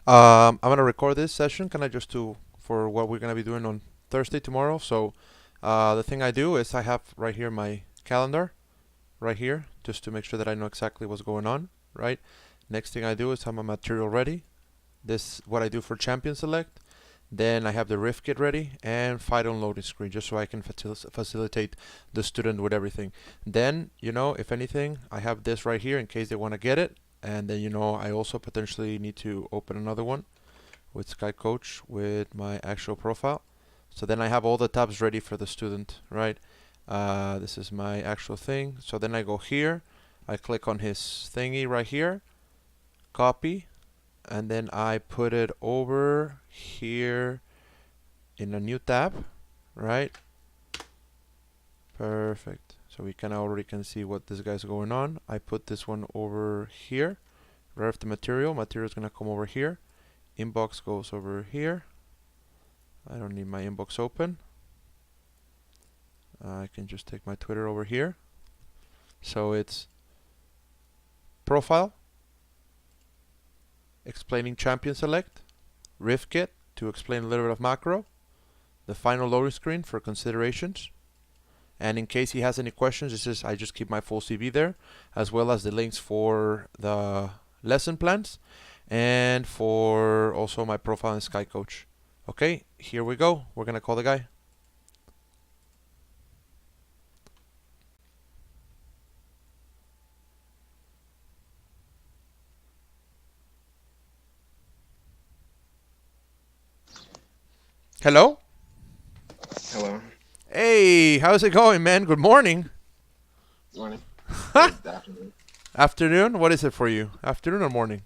I'm gonna record this session kind of just to for what we're gonna be doing on Thursday tomorrow. So the thing I do is I have right here my calendar right here just to make sure that I know exactly what's going on. Right. Next thing I do is have my material ready. This what I do for champion select. Then I have the riff kit ready and fight on loading screen just so I can facilitate the student with everything. Then, if anything, I have this right here in case they want to get it. And then, I also potentially need to open another one with Sky Coach with my actual profile. So then I have all the tabs ready for the student, right? This is my actual thing. So then I go here, I click on his thingy right here, copy, and then I put it over here in a new tab, right? Perfect. So we can already can see what this guy's going on. I put this one over here. Right after material is gonna come over here. Inbox goes over here. I don't need my inbox open. I can just take my Twitter over here. So it's profile, explaining champion select, riff kit to explain a little bit of macro, the final loading screen for considerations, and in case he has any questions, I just keep my full CV there, as well as the links for the lesson plans and for also my profile in Sky Coach. Okay, here we go. We're gonna call the guy. Hello? Hello. Hey, how's it going, man? Good morning. Morning. It's the afternoon. Afternoon? What is it for you? Afternoon or morning?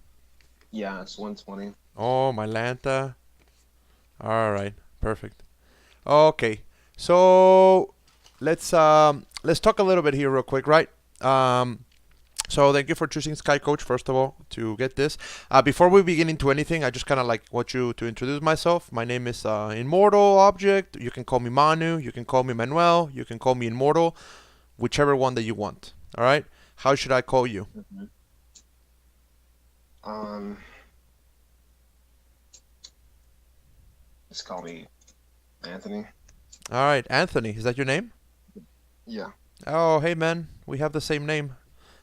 Yeah, it's 1:20. Oh, my Lanta. All right, perfect. Okay, so let's talk a little bit here real quick, right? So thank you for choosing Sky Coach first of all to get this. Before we begin into anything, I just kind of like want you to introduce myself. My name is Immortal Object. You can call me Manu. You can call me Manuel. You can call me Immortal, whichever one that you want. All right. How should I call you? Mhm. Um, just call me Anthony. All right, Anthony. Is that your name? Yeah. Oh, hey man, we have the same name.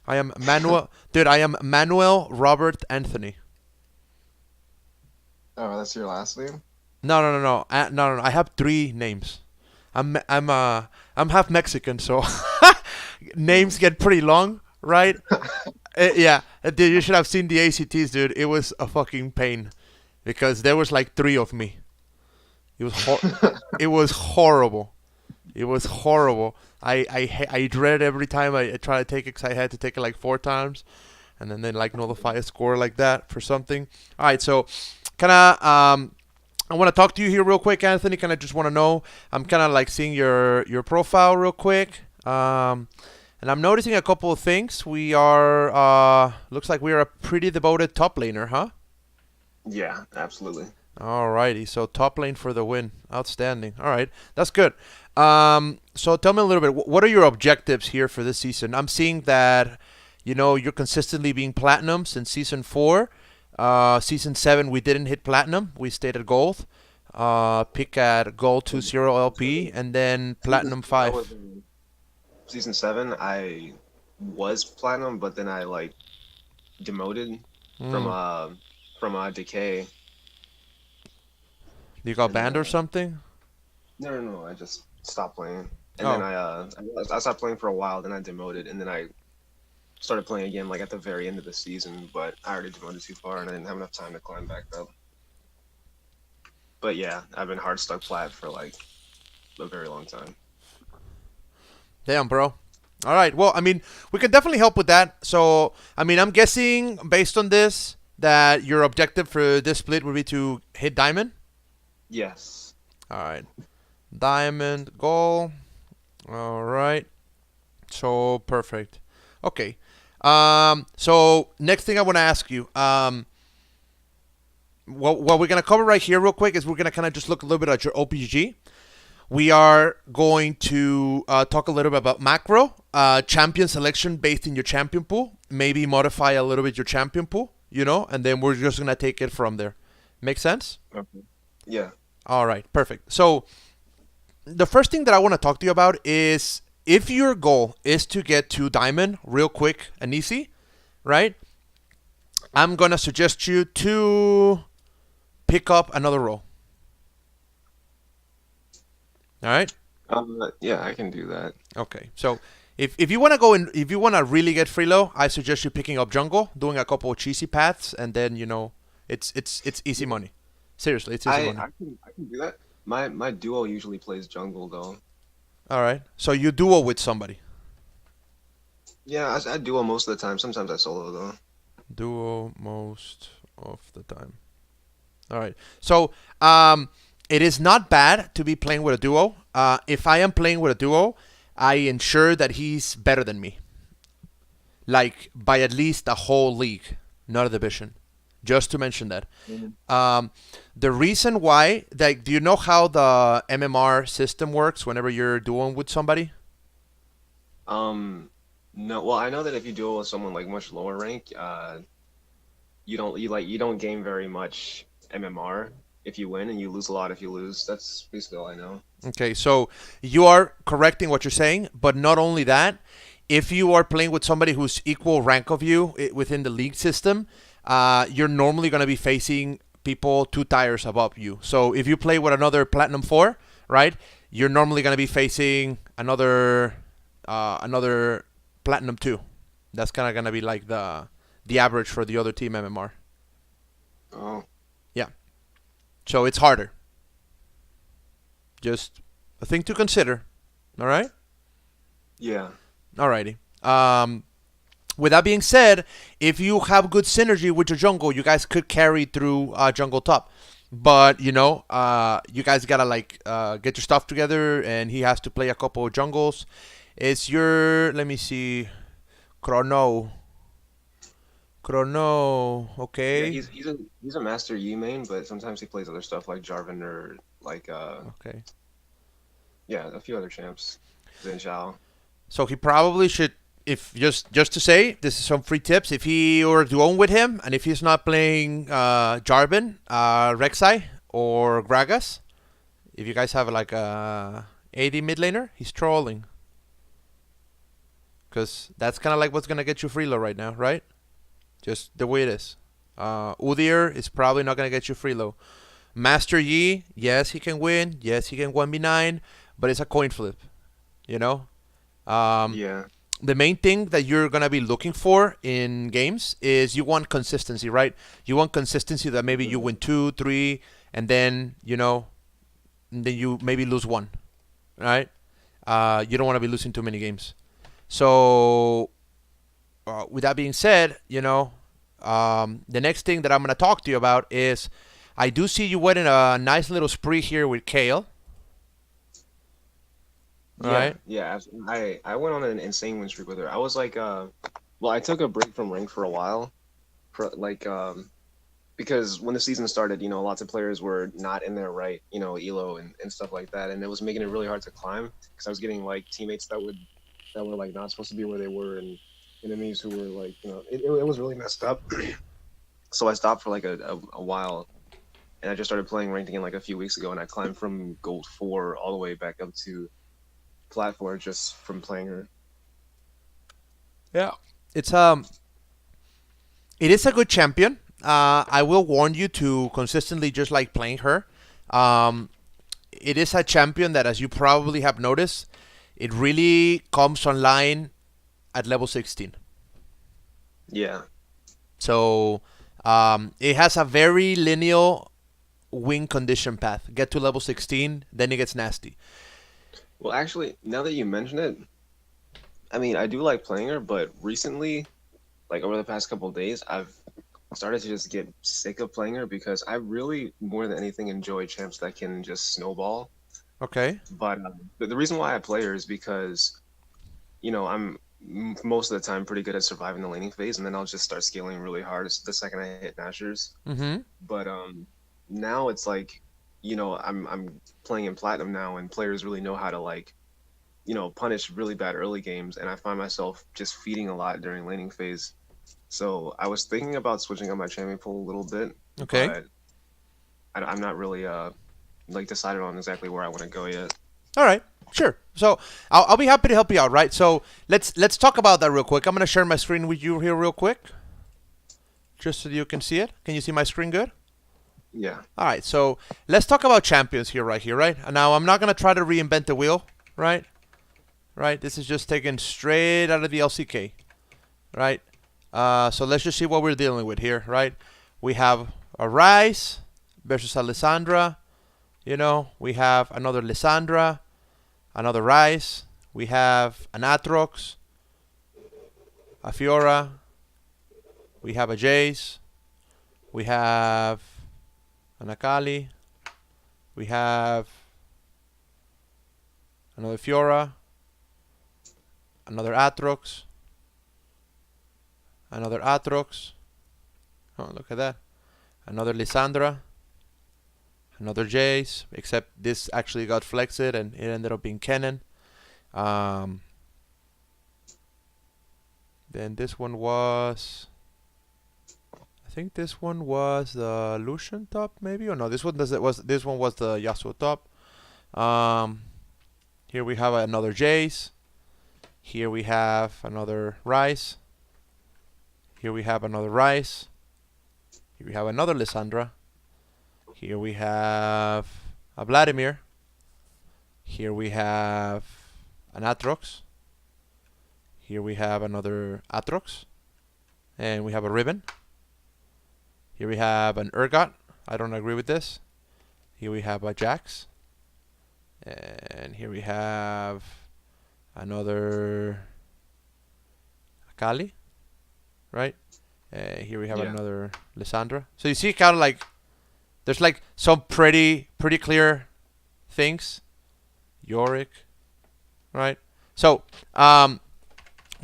I am Manuel. Dude, I am Manuel Robert Anthony. Oh, that's your last name? No, no, no, no, no, no, no. I have three names. I'm half Mexican, so names get pretty long, right? Yeah, dude, you should have seen the ACTs, dude. It was a fucking pain because there was like three of me. It was it was horrible. It was horrible. I dread every time I try to take it 'cause I had to take it like four times, and then they like notify a score like that for something. All right, so kind of I want to talk to you here real quick, Anthony. Kind of just want to know. I'm kind of like seeing your profile real quick, and I'm noticing a couple of things. We are looks like we are a pretty devoted top laner, huh? Yeah, absolutely. Alrighty, so top lane for the win. Outstanding. All right, that's good. So tell me a little bit. What are your objectives here for this season? I'm seeing that you're consistently being platinum since season 4. Season 7 we didn't hit platinum. We stayed at gold. Pick at gold 2-0 LP and then platinum I was 5. in season 7. I was platinum, but then I like demoted from Mm. decay, You got and then banned or something? no, I just stopped playing. And then Oh. I stopped playing for a while, then I demoted, and then I started playing again like at the very end of the season, but I already demoted too far and I didn't have enough time to climb back up. But yeah, I've been hard stuck plat for like a very long time. Damn, bro. All right. Well, I mean, we can definitely help with that. So, I mean, I'm guessing based on this that your objective for this split would be to hit diamond. Yes. All right. Diamond goal. All right. So perfect. Okay. So next thing I want to ask you. What we're gonna cover right here, real quick, is we're gonna kind of just look a little bit at your OPG. We are going to talk a little bit about macro, champion selection based in your champion pool. Maybe modify a little bit your champion pool, and then we're just gonna take it from there. Make sense? Okay. Yeah. All right, perfect. So the first thing that I want to talk to you about is if your goal is to get to diamond real quick and easy, right? I'm gonna suggest you to pick up another role. All right. Yeah, I can do that. Okay. So if you want to go in, if you want to really get free low, I suggest you picking up jungle, doing a couple of cheesy paths, and then it's easy Yeah. money. Seriously, it's easy I money. I can I can do that. My duo usually plays jungle though. All right. So you duo with somebody. Yeah, I duo most of the time. Sometimes I solo though. Duo most of the time. All right. So it is not bad to be playing with a duo. If I am playing with a duo, I ensure that he's better than me, like by at least a whole league, not a division. Just to mention that. Mhm. Um, the reason why, like, do you know how the MMR system works whenever you're duoing with somebody? Um, no, well, I know that if you duel with someone like much lower rank, you don't gain very much MMR if you win, and you lose a lot if you lose. That's basically all I know. Okay, so you are correcting what you're saying, but not only that, if you are playing with somebody who's equal rank of you within the league system, you're normally going to be facing people 2 tiers above you. So if you play with another Platinum 4, right, you're normally going to be facing another Platinum 2. That's kind of going to be like the average for the other team MMR. Oh, Yeah, so it's harder. Just a thing to consider. All right? yeah. Alrighty. With that being said, if you have good synergy with your jungle, you guys could carry through jungle top. But you guys gotta get your stuff together, and he has to play a couple of jungles. It's your let me see, Chrono. Chrono. Yeah, Okay. he's a master Yi main, but sometimes he plays other stuff like Jarvan or like Okay. yeah, a few other champs. Xin Zhao. So he probably should, if just to say, this is some free tips. If he were to own with him, and if he's not playing Jarvan, Rek'Sai, or Gragas, if you guys have like a AD mid laner, he's trolling. Because that's kind of like what's going to get you free low right now, right? Just the way it is. Udyr is probably not going to get you free low. Master Yi, yes, he can win. Yes, he can 1v9, but it's a coin flip, you know? Um, Yeah. the main thing that you're gonna be looking for in games is you want consistency, right? You want consistency that maybe you win two, three, and then you maybe lose one, right? You don't want to be losing too many games. So, with that being said, the next thing that I'm gonna talk to you about is I do see you went in a nice little spree here with Kale, Yeah, right? yeah. I went on an insane win streak with her. I was like, well, I took a break from rank for a while, for like, because when the season started, lots of players were not in their right, elo and stuff like that, and it was making it really hard to climb because I was getting like teammates that were like not supposed to be where they were, and enemies who were like, it was really messed up. So I stopped for like a while, and I just started playing ranked again like a few weeks ago, and I climbed from gold 4 all the way back up to Plat 4 just from playing her. Yeah. It's it is a good champion. I will warn you to consistently just like playing her. Um, it is a champion that, as you probably have noticed, it really comes online at level 16. Yeah. So it has a very linear win condition path. Get to level 16, then it gets nasty. Well, actually, now that you mention it, I mean, I do like playing her, but recently, like over the past couple of days, I've started to just get sick of playing her because I really, more than anything, enjoy champs that can just snowball. Okay. But the reason why I play her is because, I'm most of the time pretty good at surviving the laning phase, and then I'll just start scaling really hard the second I hit Nashers. Mm-hmm. But now it's like, I'm playing in platinum now, and players really know how to like, punish really bad early games, and I find myself just feeding a lot during laning phase. So I was thinking about switching up my champion pool a little bit, Okay. but I'm not really like decided on exactly where I want to go yet. All right, sure. So I'll be happy to help you out, right? So let's talk about that real quick. I'm gonna share my screen with you here real quick, just so you can see it. Can you see my screen good? Yeah. All right. So let's talk about champions here, right? And now I'm not gonna try to reinvent the wheel, right? Right. This is just taken straight out of the LCK, right? So let's just see what we're dealing with here, right? We have a Rise versus a Lissandra. You know, we have another Lissandra, another Rise. We have an Atrox, a Fiora. We have a Jace. We have an Akali. We have another Fiora, another Atrox, another Atrox. Oh, look at that. Another Lissandra, another Jace, except this actually got flexed and it ended up being Kennen. Um, then this one was, I think this one was the Lucian top, maybe, or no? This one was the Yasuo top. Here we have another Jace. Here we have another Rice. Here we have another Rice. Here we have another Lissandra. Here we have a Vladimir. Here we have an Atrox. Here we have another Atrox. And we have a Ribbon. Here we have an Urgot. I don't agree with this. Here we have a Jax. And here we have another Akali, right? Here we have Yeah. another Lissandra. So you see kind of like there's like some pretty clear things. Yorick, right? So we're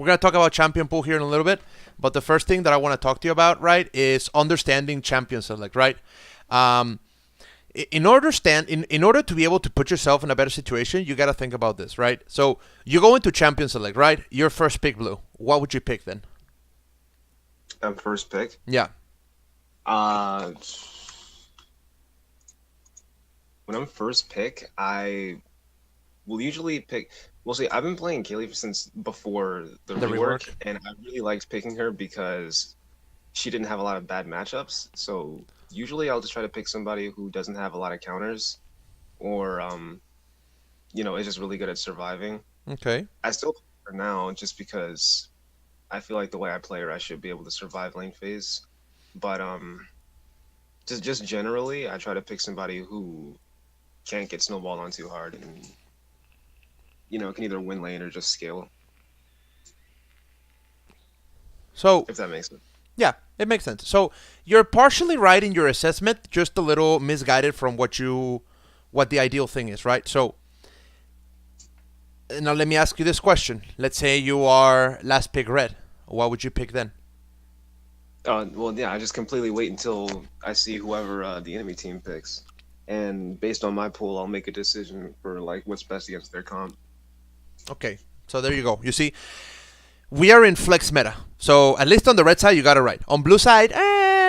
going to talk about champion pool here in a little bit. But the first thing that I want to talk to you about, right, is understanding champion select, right? In order to be able to put yourself in a better situation, you got to think about this, right? So you go into champion select, right? Your first pick, Blue. What would you pick then? First pick. Yeah. Uh, when I'm first pick, I will usually pick. Well, see, I've been playing Kaylee since before the The rework, rework. and I really liked picking her because she didn't have a lot of bad matchups. So usually, I'll just try to pick somebody who doesn't have a lot of counters, or is just really good at surviving. Okay. I still play her now just because I feel like the way I play her, I should be able to survive lane phase. But just generally, I try to pick somebody who can't get snowballed on too hard and can either win lane or just scale, So if that makes sense. yeah, it makes sense. So you're partially right in your assessment, just a little misguided from what the ideal thing is, right? So now let me ask you this question. Let's say you are last pick red. What would you pick then? Well, yeah, I just completely wait until I see whoever the enemy team picks, and based on my pool, I'll make a decision for like what's best against their comp. Okay. So there you go. You see, we are in flex meta. So at least on the red side, you got it right. On blue side,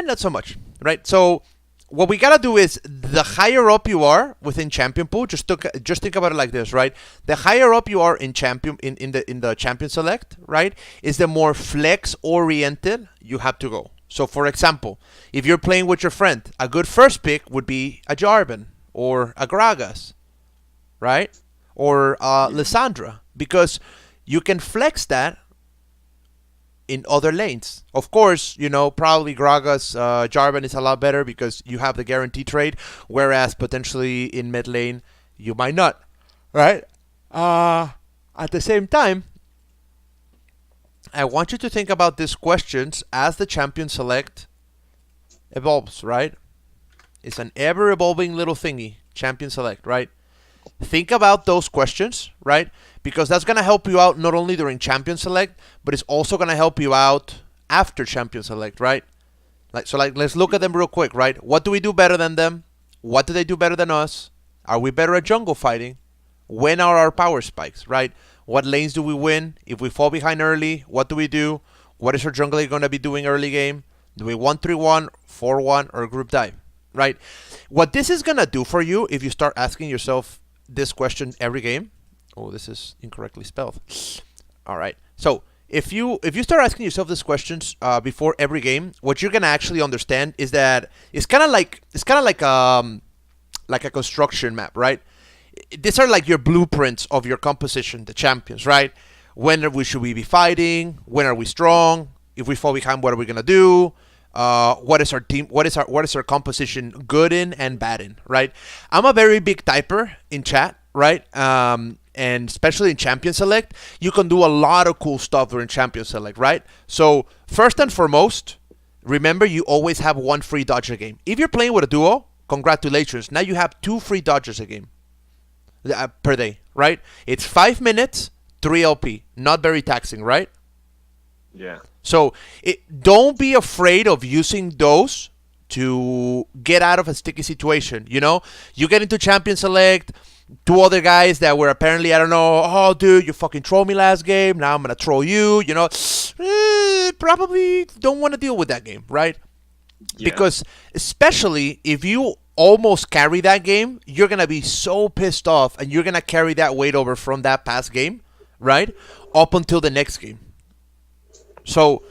not so much, right? So what we gotta do is the higher up you are within champion pool, just think about it like this, right? The higher up you are in champion in the champion select, right, is the more flex oriented you have to go. So for example, if you're playing with your friend, a good first pick would be a Jarvan or a Gragas, right? Or Yeah. Lissandra, because you can flex that in other lanes. Of course, probably Gragas, Jarvan is a lot better because you have the guarantee trade, whereas potentially in mid lane, you might not, right? At the same time, I want you to think about these questions as the champion select evolves, right? It's an ever evolving little thingy, champion select, right? Think about those questions, right? Because that's going to help you out not only during champion select, but it's also going to help you out after champion select, right? Let's look at them real quick, right? What do we do better than them? What do they do better than us? Are we better at jungle fighting? When are our power spikes, right? What lanes do we win? If we fall behind early, what do we do? What is our jungler going to be doing early game? Do we 1-3-1, 4-1, or group dive? right? What this is gonna do for you if you start asking yourself this question every game. Oh, this is incorrectly spelled. All right. So if you start asking yourself these questions before every game, what you're gonna actually understand is that it's kind of like a construction map, right? These are like your blueprints of your composition, the champions, right? Should we be fighting? When are we strong? If we fall behind, what are we gonna do? What is our team? What is our composition good in and bad in? Right. I'm a very big typer in chat, right? And especially in Champion Select, you can do a lot of cool stuff during Champion Select, right? So first and foremost, remember you always have one free dodge a game. If you're playing with a duo, congratulations. Now you have 2 free dodges a game per day, right? It's 5 minutes, 3 LP. Not very taxing, right? Yeah. So don't be afraid of using those to get out of a sticky situation. You get into Champion Select, 2 other guys that were apparently, I don't know, oh, dude, you fucking trolled me last game. Now I'm going to troll you. Probably don't want to deal with that game, right? Yeah. Because especially if you almost carry that game, you're going to be so pissed off and you're going to carry that weight over from that past game, right? Up until the next game. So,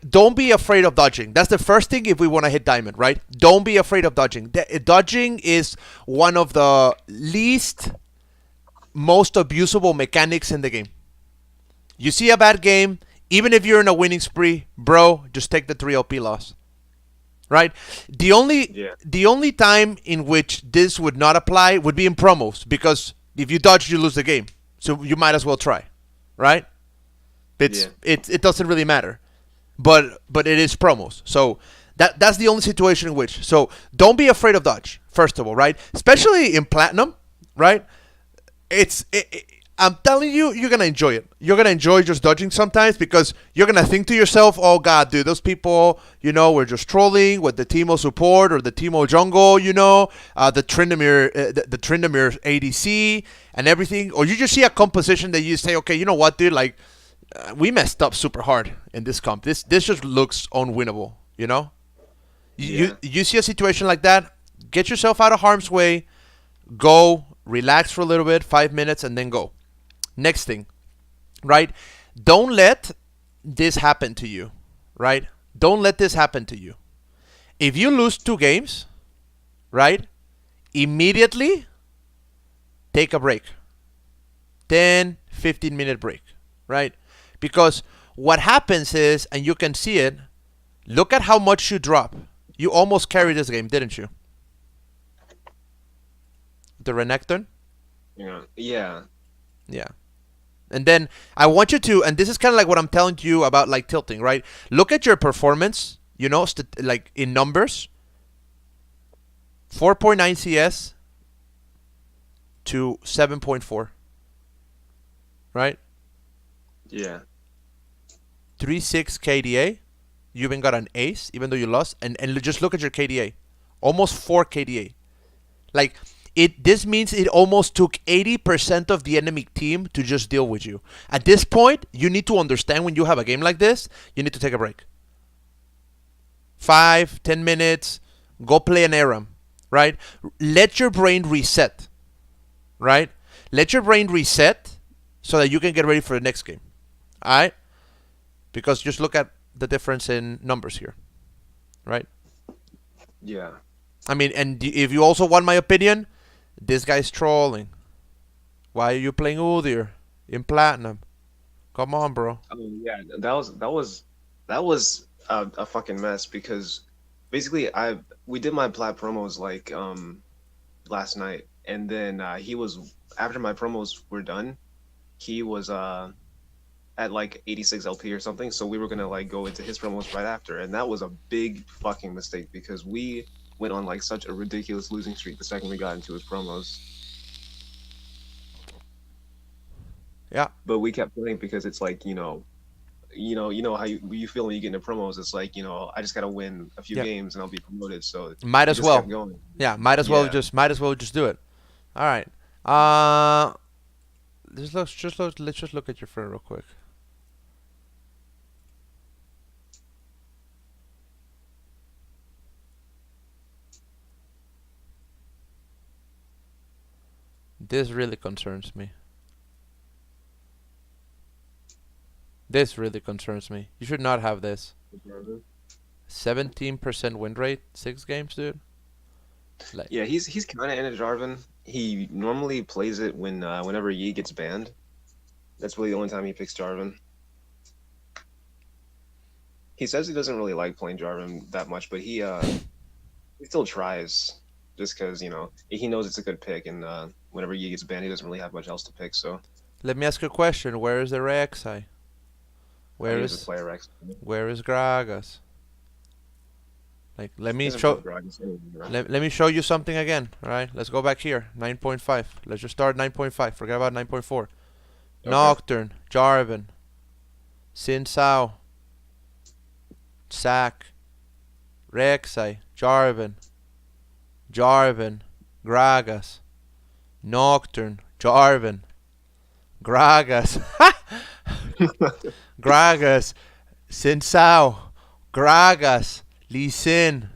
don't be afraid of dodging. That's the first thing if we want to hit diamond, right? Don't be afraid of dodging. Dodging is one of the least most abusable mechanics in the game. You see a bad game, even if you're in a winning spree, bro, just take the 3 LP loss. Right? The only time in which this would not apply would be in promos, because if you dodge, you lose the game. So you might as well try. Right? It doesn't really matter, but it is promos. So that's the only situation in which. So don't be afraid of dodge. First of all, right? Especially in platinum, right? I'm telling you, you're gonna enjoy it. You're gonna enjoy just dodging sometimes because you're gonna think to yourself, "Oh God, dude, those people, were just trolling with the Teemo support or the Teemo jungle, the Tryndamere ADC and everything." Or you just see a composition that you say, "Okay, you know what, dude? We messed up super hard in this comp. This just looks unwinnable, You see a situation like that, get yourself out of harm's way, go, relax for a little bit, 5 minutes, and then go. Next thing, right? Don't let this happen to you, right? Don't let this happen to you. If you lose 2 games, right, immediately take a break. 10, 15-minute break, right? Because what happens is, and you can see it, look at how much you drop. You almost carried this game, didn't you? The Renekton? Yeah. Yeah. And then I want you to, and this is kind of like what I'm telling you about tilting, right? Look at your performance, in numbers. 4.9 CS to 7.4. Right? Yeah. 3.6 KDA. You even got an ace, even though you lost. And just look at your KDA. Almost 4 KDA. This means it almost took 80% of the enemy team to just deal with you. At this point, you need to understand when you have a game like this, you need to take a break. 5, 10 minutes, go play an ARAM, right? Let your brain reset, right? Let your brain reset so that you can get ready for the next game, all right? Because just look at the difference in numbers here, right? Yeah. I mean, and if you also want my opinion, this guy's trolling. Why are you playing Udyr in platinum? Come on, bro. I mean, yeah, that was a fucking mess because basically we did my Plat promos last night, and then he was, after my promos were done, he was at 86 LP or something, so we were gonna go into his promos right after, and that was a big fucking mistake because we went on such a ridiculous losing streak the second we got into his promos. Yeah. But we kept playing because it's how you feel when you get into promos. It's I just gotta win a few games and I'll be promoted. So might as well. Going. Yeah, might as well just do it. All right. Let's just look at your friend real quick. This really concerns me. This really concerns me. You should not have this. 17% win rate, 6 games, dude. Like, Yeah, he's kind of into Jarvan. He normally plays it when whenever Yi gets banned. That's really the only time he picks Jarvan. He says he doesn't really like playing Jarvan that much, but he still tries just because he knows it's a good pick, and whenever Yi gets banned, he doesn't really have much else to pick. So let me ask you a question. Where is the Rek'Sai? he Where doesn't is play Rex. where is Gragas? Like, let He me doesn't play show Gragas anyway, right? let me show you something again. All right, let's go back here. 9.5. Let's just start 9.5. Forget about 9.4. Okay. Nocturne, Jarvan, Sin Sao, Sack, Rek'Sai, Jarvan, Gragas, Nocturne, Jarvan, Gragas, Gragas, Sin Sao, Gragas, Lee Sin,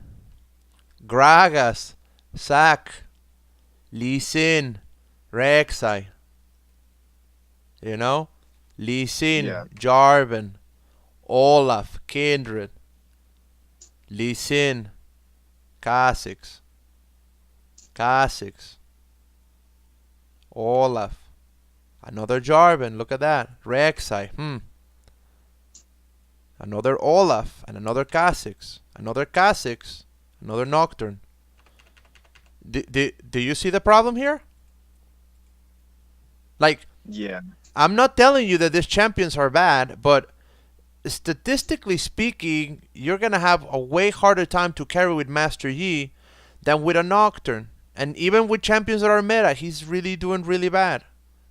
Gragas, Sack, Lee Sin, Rek'Sai. You know? Lee Sin, Yeah. Jarvan, Olaf, Kindred, Lee Sin, Kha'Zix, Olaf, another Jarvan, look at that, Rek'Sai, another Olaf, and another Kha'Zix, another Nocturne. Do you see the problem here? Like, Yeah. I'm not telling you that these champions are bad, but statistically speaking, you're gonna have a way harder time to carry with Master Yi than with a Nocturne. And even with champions that are meta, he's really doing really bad.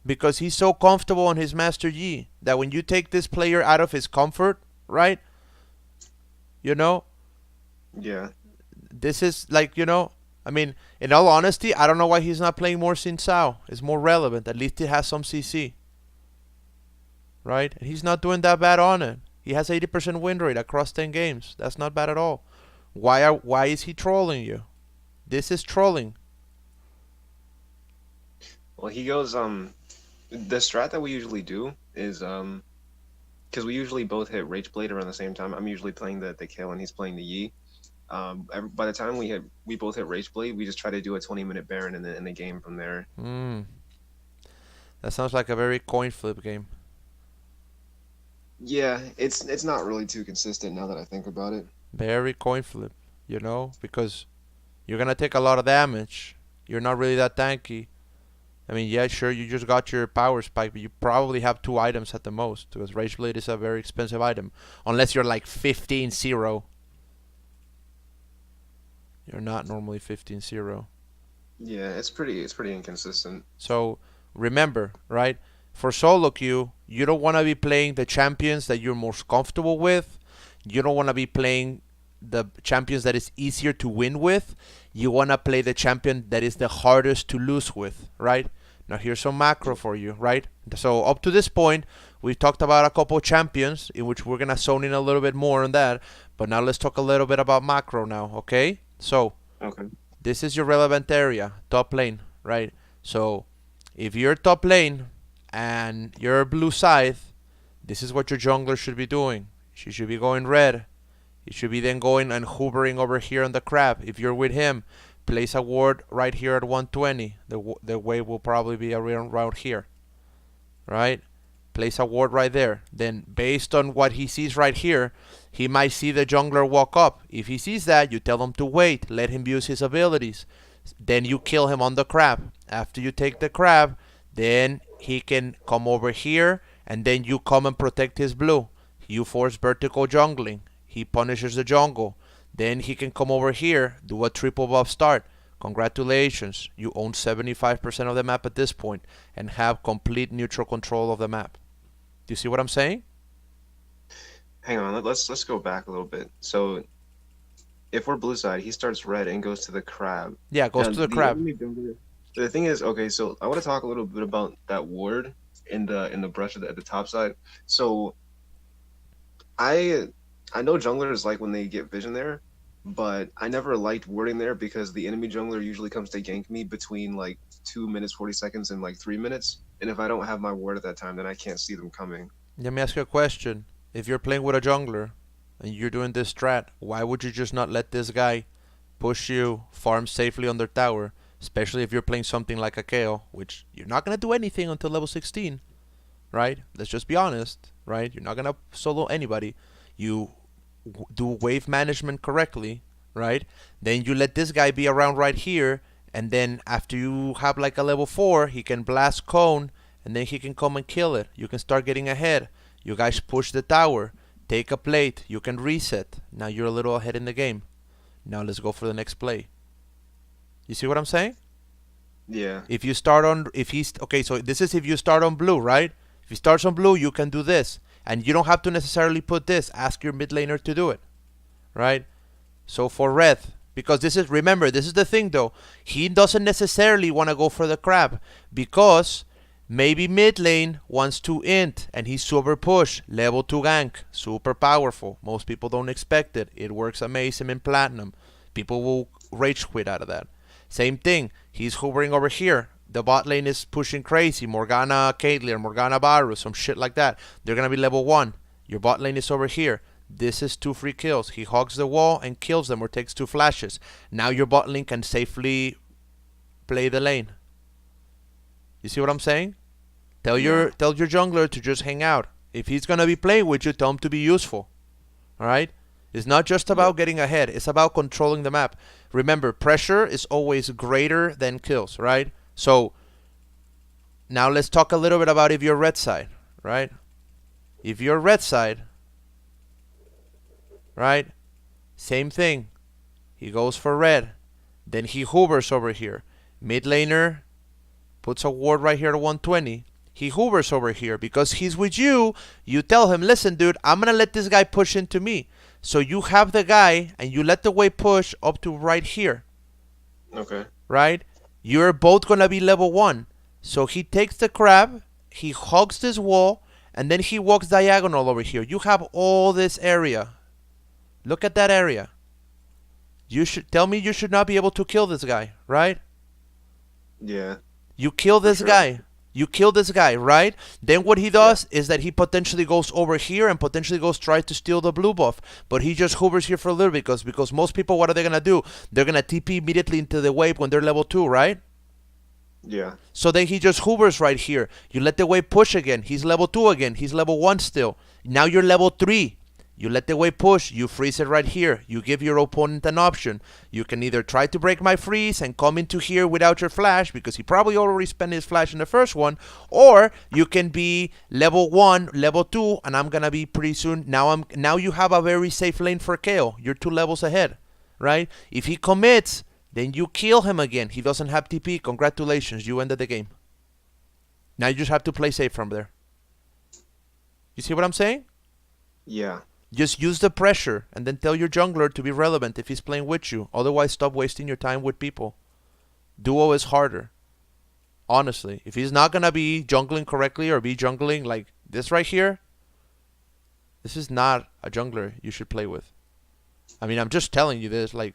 Because he's so comfortable on his Master Yi that when you take this player out of his comfort, right? You know, Yeah. this is like, I mean, in all honesty, I don't know why he's not playing more Sin Sao. It's more relevant. At least it has some CC. Right? And he's not doing that bad on it. He has 80% win rate across 10 games. That's not bad at all. Why is he trolling you? This is trolling. Well, he goes. The strat that we usually do is because we usually both hit Rage Blade around the same time. I'm usually playing the Kayle and he's playing the Yi. By the time we both hit Rage Blade, we just try to do a 20-minute Baron in the game from there. That sounds like a very coin flip game. Yeah, it's not really too consistent now that I think about it. Very coin flip, because you're gonna take a lot of damage. You're not really that tanky. I mean, yeah, sure, you just got your power spike, but you probably have 2 items at the most, because Rage Blade is a very expensive item. Unless you're like 15-0. You're not normally 15-0. Yeah, it's pretty inconsistent. So remember, right? For solo queue, you don't want to be playing the champions that you're most comfortable with. You don't want to be playing the champions that is easier to win with. You want to play the champion that is the hardest to lose with, right? Now here's some macro for you, right? So up to this point, we've talked about a couple champions in which we're going to zone in a little bit more on that. But now let's talk a little bit about macro now, okay? So Okay. this is your relevant area, top lane, right? So if you're top lane and you're blue scythe, this is what your jungler should be doing. She should be going red. He should be then going and hovering over here on the crab. If you're with him, place a ward right here at 120. The wave will probably be around here, right? Place a ward right there. Then based on what he sees right here, he might see the jungler walk up. If he sees that, you tell him to wait. Let him use his abilities. Then you kill him on the crab. After you take the crab, then he can come over here, and then you come and protect his blue. You force vertical jungling. He punishes the jungle. Then he can come over here, do a triple buff start. Congratulations, you own 75% of the map at this point and have complete neutral control of the map. Do you see what I'm saying? Hang on, let's go back a little bit. So if we're blue side, he starts red and goes to the crab. Yeah, goes to the crab. The thing is, okay, so I want to talk a little bit about that ward in the brush at the top side. So I know junglers like when they get vision there, but I never liked warding there because the enemy jungler usually comes to gank me between like 2 minutes 40 seconds and like 3 minutes, and if I don't have my ward at that time, then I can't see them coming. Let me ask you a question. If you're playing with a jungler and you're doing this strat, why would you just not let this guy push you, farm safely on their tower? Especially if you're playing something like a KO, which you're not going to do anything until level 16, right? Let's just be honest, right? You're not going to solo anybody. You do wave management correctly, right? Then you let this guy be around right here, and then after you have like a level 4, he can blast cone, and then he can come and kill it. You can start getting ahead. You guys push the tower, take a plate, you can reset. Now you're a little ahead in the game. Now let's go for the next play. You see what I'm saying? Yeah. If you start on, if he's, okay, so this is if you start on blue, right? If he starts on blue, you can do this. And you don't have to necessarily put this. Ask your mid laner to do it, right? So for red, because this is, remember, this is the thing though. He doesn't necessarily want to go for the crab because maybe mid lane wants to int and he's super push, level 2 gank, super powerful. Most people don't expect it. It works amazing in platinum. People will rage quit out of that. Same thing, he's hovering over here. The bot lane is pushing crazy. Morgana Caitlyn, Morgana Varus, some shit like that. They're going to be level 1. Your bot lane is over here. This is 2 free kills. He hogs the wall and kills them or takes 2 flashes. Now your bot lane can safely play the lane. You see what I'm saying? Tell your jungler to just hang out. If he's going to be playing with you, tell him to be useful. Alright? It's not just about getting ahead. It's about controlling the map. Remember, pressure is always greater than kills, right? So, now let's talk a little bit about if you're red side, right? If you're red side, right? Same thing. He goes for red. Then he hovers over here. Mid laner puts a ward right here to 120. He hovers over here because he's with you. You tell him, listen, dude, I'm going to let this guy push into me. So you have the guy and you let the wave push up to right here. Okay. Right? You're both going to be level 1. So he takes the crab, he hogs this wall, and then he walks diagonal over here. You have all this area. Look at that area. You should tell me you should not be able to kill this guy, right? Yeah. You kill this guy. You kill this guy, right? Then what he does is that he potentially goes over here and potentially goes try to steal the blue buff. But he just hovers here for a little bit because most people, what are they going to do? They're going to TP immediately into the wave when they're level 2, right? Yeah. So then he just hovers right here. You let the wave push again. He's level 2 again. He's level 1 still. Now you're level 3. You let the wave push, you freeze it right here. You give your opponent an option. You can either try to break my freeze and come into here without your flash, because he probably already spent his flash in the first one, or you can be level 1, level 2, and I'm gonna be pretty soon. Now you have a very safe lane for KO. You're 2 levels ahead, right? If he commits, then you kill him again. He doesn't have TP. Congratulations, you ended the game. Now you just have to play safe from there. You see what I'm saying? Yeah. Just use the pressure and then tell your jungler to be relevant if he's playing with you. Otherwise, stop wasting your time with people. Duo is harder. Honestly, if he's not going to be jungling correctly or be jungling like this right here, this is not a jungler you should play with. I mean, I'm just telling you this. Like,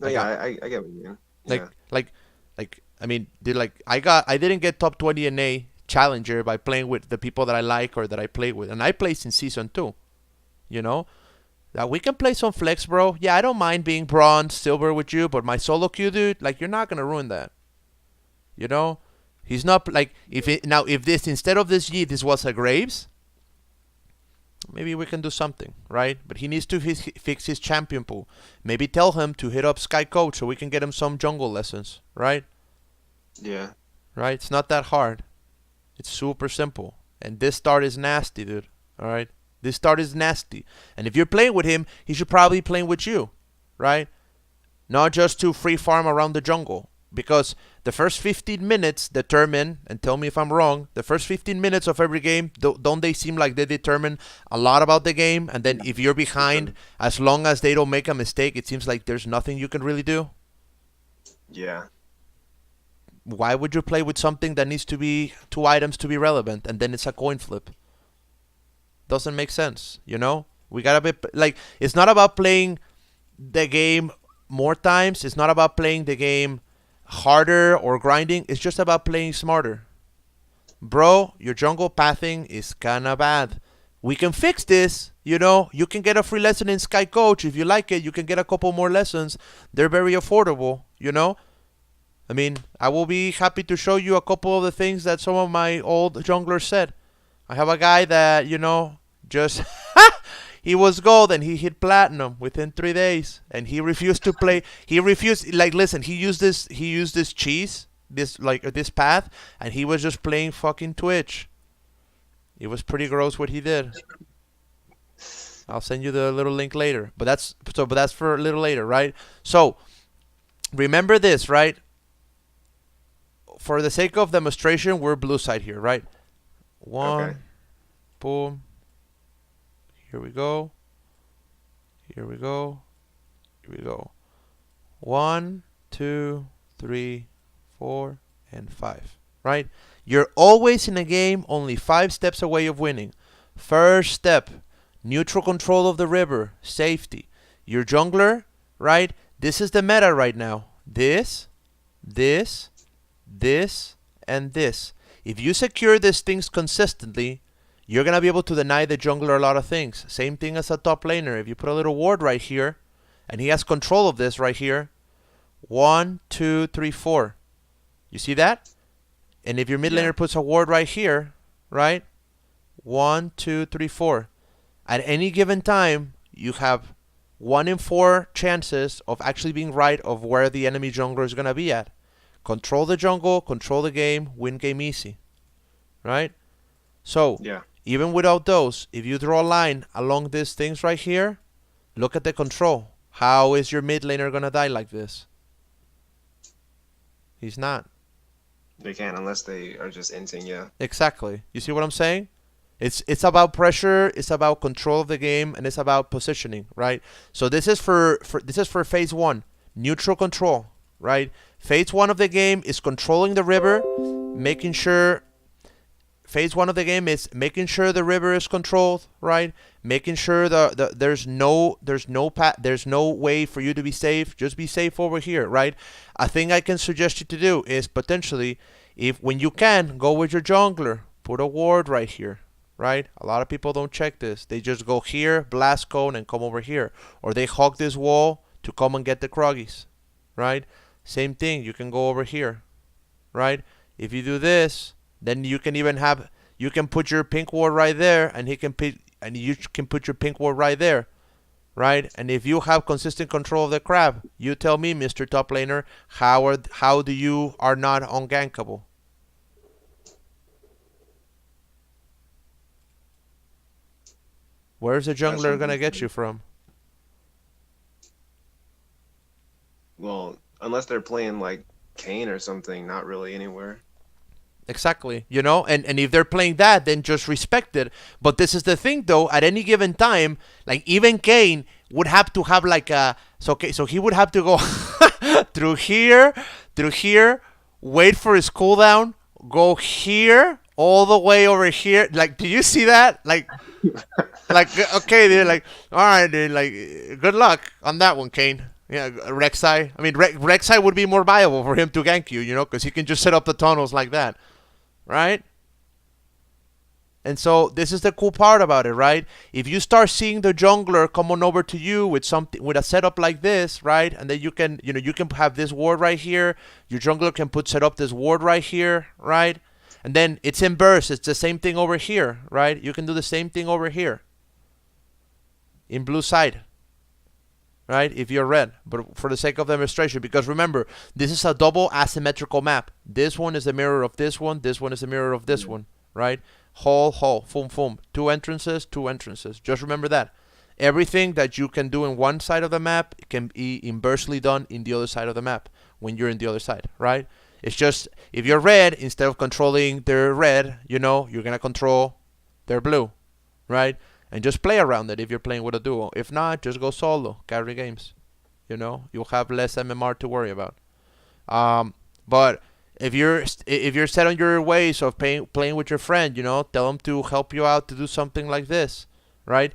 No, yeah, I get what you mean. Yeah. I mean, I didn't get top 20 in A challenger by playing with the people that I like or that I play with, and I placed in season 2. You know, that we can play some flex, bro. Yeah, I don't mind being bronze, silver with you, but my solo queue, dude, like, you're not gonna ruin that. You know, he's not like if this instead of this Yi, this was a Graves, maybe we can do something, right? But he needs to fix his champion pool. Maybe tell him to hit up Sky Coach so we can get him some jungle lessons, right? Yeah. Right? It's not that hard. It's super simple. And this start is nasty, dude. All right? This start is nasty. And if you're playing with him, he should probably be playing with you, right? Not just to free farm around the jungle. Because the first 15 minutes determine, and tell me if I'm wrong, the first 15 minutes of every game, don't they seem like they determine a lot about the game? And then if you're behind, as long as they don't make a mistake, it seems like there's nothing you can really do. Yeah. Why would you play with something that needs to be 2 items to be relevant, and then it's a coin flip? Doesn't make sense, you know? We gotta be, like, it's not about playing the game more times. It's not about playing the game harder or grinding. It's just about playing smarter. Bro, your jungle pathing is kinda bad. We can fix this. You can get a free lesson in Sky Coach. If you like it, you can get a couple more lessons. They're very affordable. I mean, I will be happy to show you a couple of the things that some of my old junglers said. I have a guy that, just he was gold and he hit platinum within 3 days, and he refused to play. He refused. Like, listen, he used this cheese, this path, and he was just playing fucking Twitch. It was pretty gross what he did. I'll send you the little link later. But that's for a little later, right? So remember this, right? For the sake of demonstration, we're blue side here, right? Okay. One, boom. Here we go. Here we go. Here we go. 1, 2, 3, 4, and 5. Right? You're always in a game only 5 steps away of winning. First step, neutral control of the river, safety. Your jungler, right? This is the meta right now. This, this, this, and this. If you secure these things consistently, you're going to be able to deny the jungler a lot of things. Same thing as a top laner. If you put a little ward right here, and he has control of this right here, 1, 2, 3, 4. You see that? And if your mid laner puts a ward right here, right? 1, 2, 3, 4. At any given time, you have 1 in 4 chances of actually being right of where the enemy jungler is going to be at. Control the jungle, control the game, win game easy. Right? So, Yeah. even without those, if you draw a line along these things right here, look at the control. How is your mid laner going to die like this? He's not. They can't unless they are just inting, yeah. Exactly. You see what I'm saying? It's about pressure, it's about control of the game, and it's about positioning, right? So this is for phase 1, neutral control, right? Phase 1 of the game is controlling the river, making sure phase 1 of the game is making sure the river is controlled, right? Making sure there's no way for you to be safe. Just be safe over here, right? A thing I can suggest you to do is potentially, if when you can, go with your jungler, put a ward right here, right? A lot of people don't check this. They just go here, blast cone, and come over here, or they hog this wall to come and get the Kroggies, right? Same thing. You can go over here, right? If you do this, then you can put your pink ward right there, and you can put your pink ward right there, right? And if you have consistent control of the crab, you tell me, Mr. Top Laner, how do you are not ungankable? Where's the jungler gonna get you from? Well, unless they're playing like Kane or something, not really anywhere. Exactly, and if they're playing that, then just respect it. But this is the thing, though. At any given time, like even Kane would have to have like so he would have to go through here, wait for his cooldown, go here, all the way over here. Like, do you see that? Like, okay, they're like, all right, dude, like, good luck on that one, Kane. Yeah, Rek'Sai. I mean, Rek'Sai would be more viable for him to gank you, because he can just set up the tunnels like that. Right? And so this is the cool part about it, right? If you start seeing the jungler come on over to you with a setup like this, right? And then you can have this ward right here. Your jungler can set up this ward right here, right? And then it's in burst. It's the same thing over here, right? You can do the same thing over here in blue side, right? If you're red, but for the sake of demonstration, because remember, this is a double asymmetrical map. This one is the mirror of this one. This one is the mirror of this one, right? Hole, foom, foom. 2 entrances, 2 entrances. Just remember that. Everything that you can do in one side of the map can be inversely done in the other side of the map when you're in the other side, right? It's just, if you're red, instead of controlling their red, you're going to control their blue, right? And just play around it if you're playing with a duo. If not, just go solo, carry games. You'll have less MMR to worry about. But if you're set on your ways of playing with your friend, tell them to help you out to do something like this, right?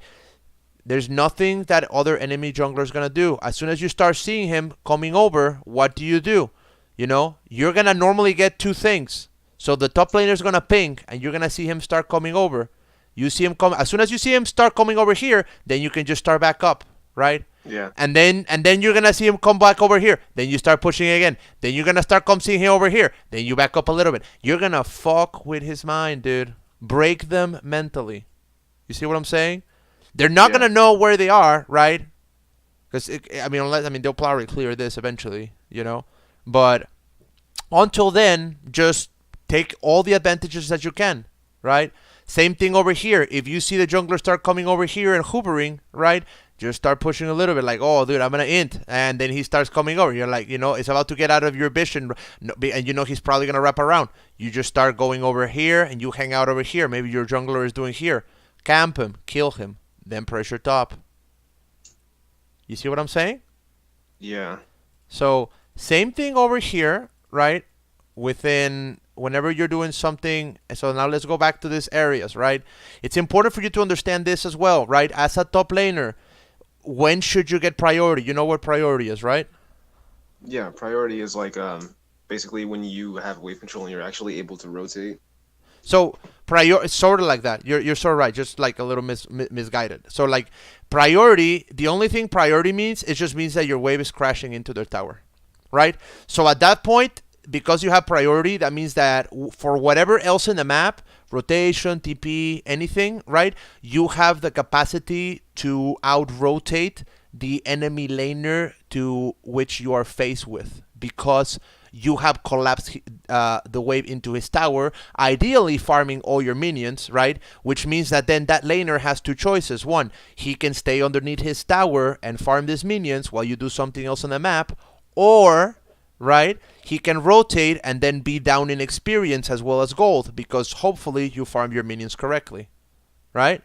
There's nothing that other enemy jungler is gonna do. As soon as you start seeing him coming over, what do? You know, you're gonna normally get two things. So the top laner is gonna ping, and you're gonna see him start coming over. You see him come as soon as you see him start coming over here, then you can just start back up, right? Yeah. And then you're gonna see him come back over here. Then you start pushing again. Then you're gonna start seeing him over here. Then you back up a little bit. You're gonna fuck with his mind, dude. Break them mentally. You see what I'm saying? They're not Yeah. gonna know where they are, right? Because they'll probably clear this eventually, you know. But until then, just take all the advantages that you can, right? Same thing over here. If you see the jungler start coming over here and hoovering, right? Just start pushing a little bit, like, oh, dude, I'm gonna int, and then he starts coming over. You're like, it's about to get out of your vision, and he's probably gonna wrap around. You just start going over here, and you hang out over here. Maybe your jungler is doing here. Camp him, kill him, then pressure top. You see what I'm saying? Yeah. So same thing over here, right? Whenever you're doing something. So now let's go back to these areas, right? It's important for you to understand this as well, right? As a top laner, when should you get priority? You know what priority is, right? Yeah. Priority is like basically when you have wave control and you're actually able to rotate. So it's sort of like that. You're sort of right, just like a little misguided. So like priority, the only thing priority means, it just means that your wave is crashing into their tower, right? So at that point, because you have priority, that means that for whatever else in the map, rotation, TP, anything, right? You have the capacity to out-rotate the enemy laner to which you are faced with, because you have collapsed the wave into his tower, ideally farming all your minions, right? Which means that then that laner has two choices. One, he can stay underneath his tower and farm these minions while you do something else on the map, or, right, he can rotate and then be down in experience as well as gold, because hopefully you farm your minions correctly, right?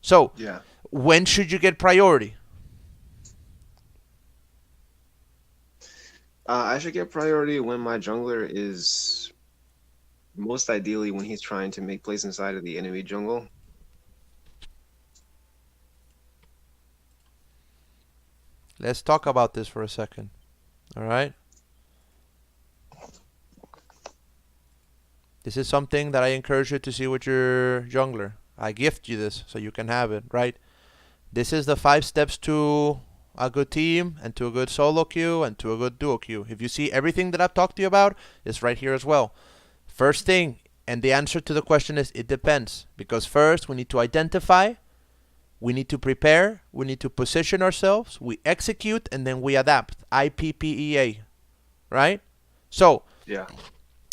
So, Yeah. when should you get priority? I should get priority when my jungler is most ideally when he's trying to make plays inside of the enemy jungle. Let's talk about this for a second. All right? This is something that I encourage you to see with your jungler. I gift you this so you can have it, right? This is the 5 steps to a good team, and to a good solo queue, and to a good duo queue. If you see everything that I've talked to you about, it's right here as well. First thing, and the answer to the question is, it depends. Because first, we need to identify, we need to prepare, we need to position ourselves, we execute, and then we adapt. IPPEA, right? So, Yeah.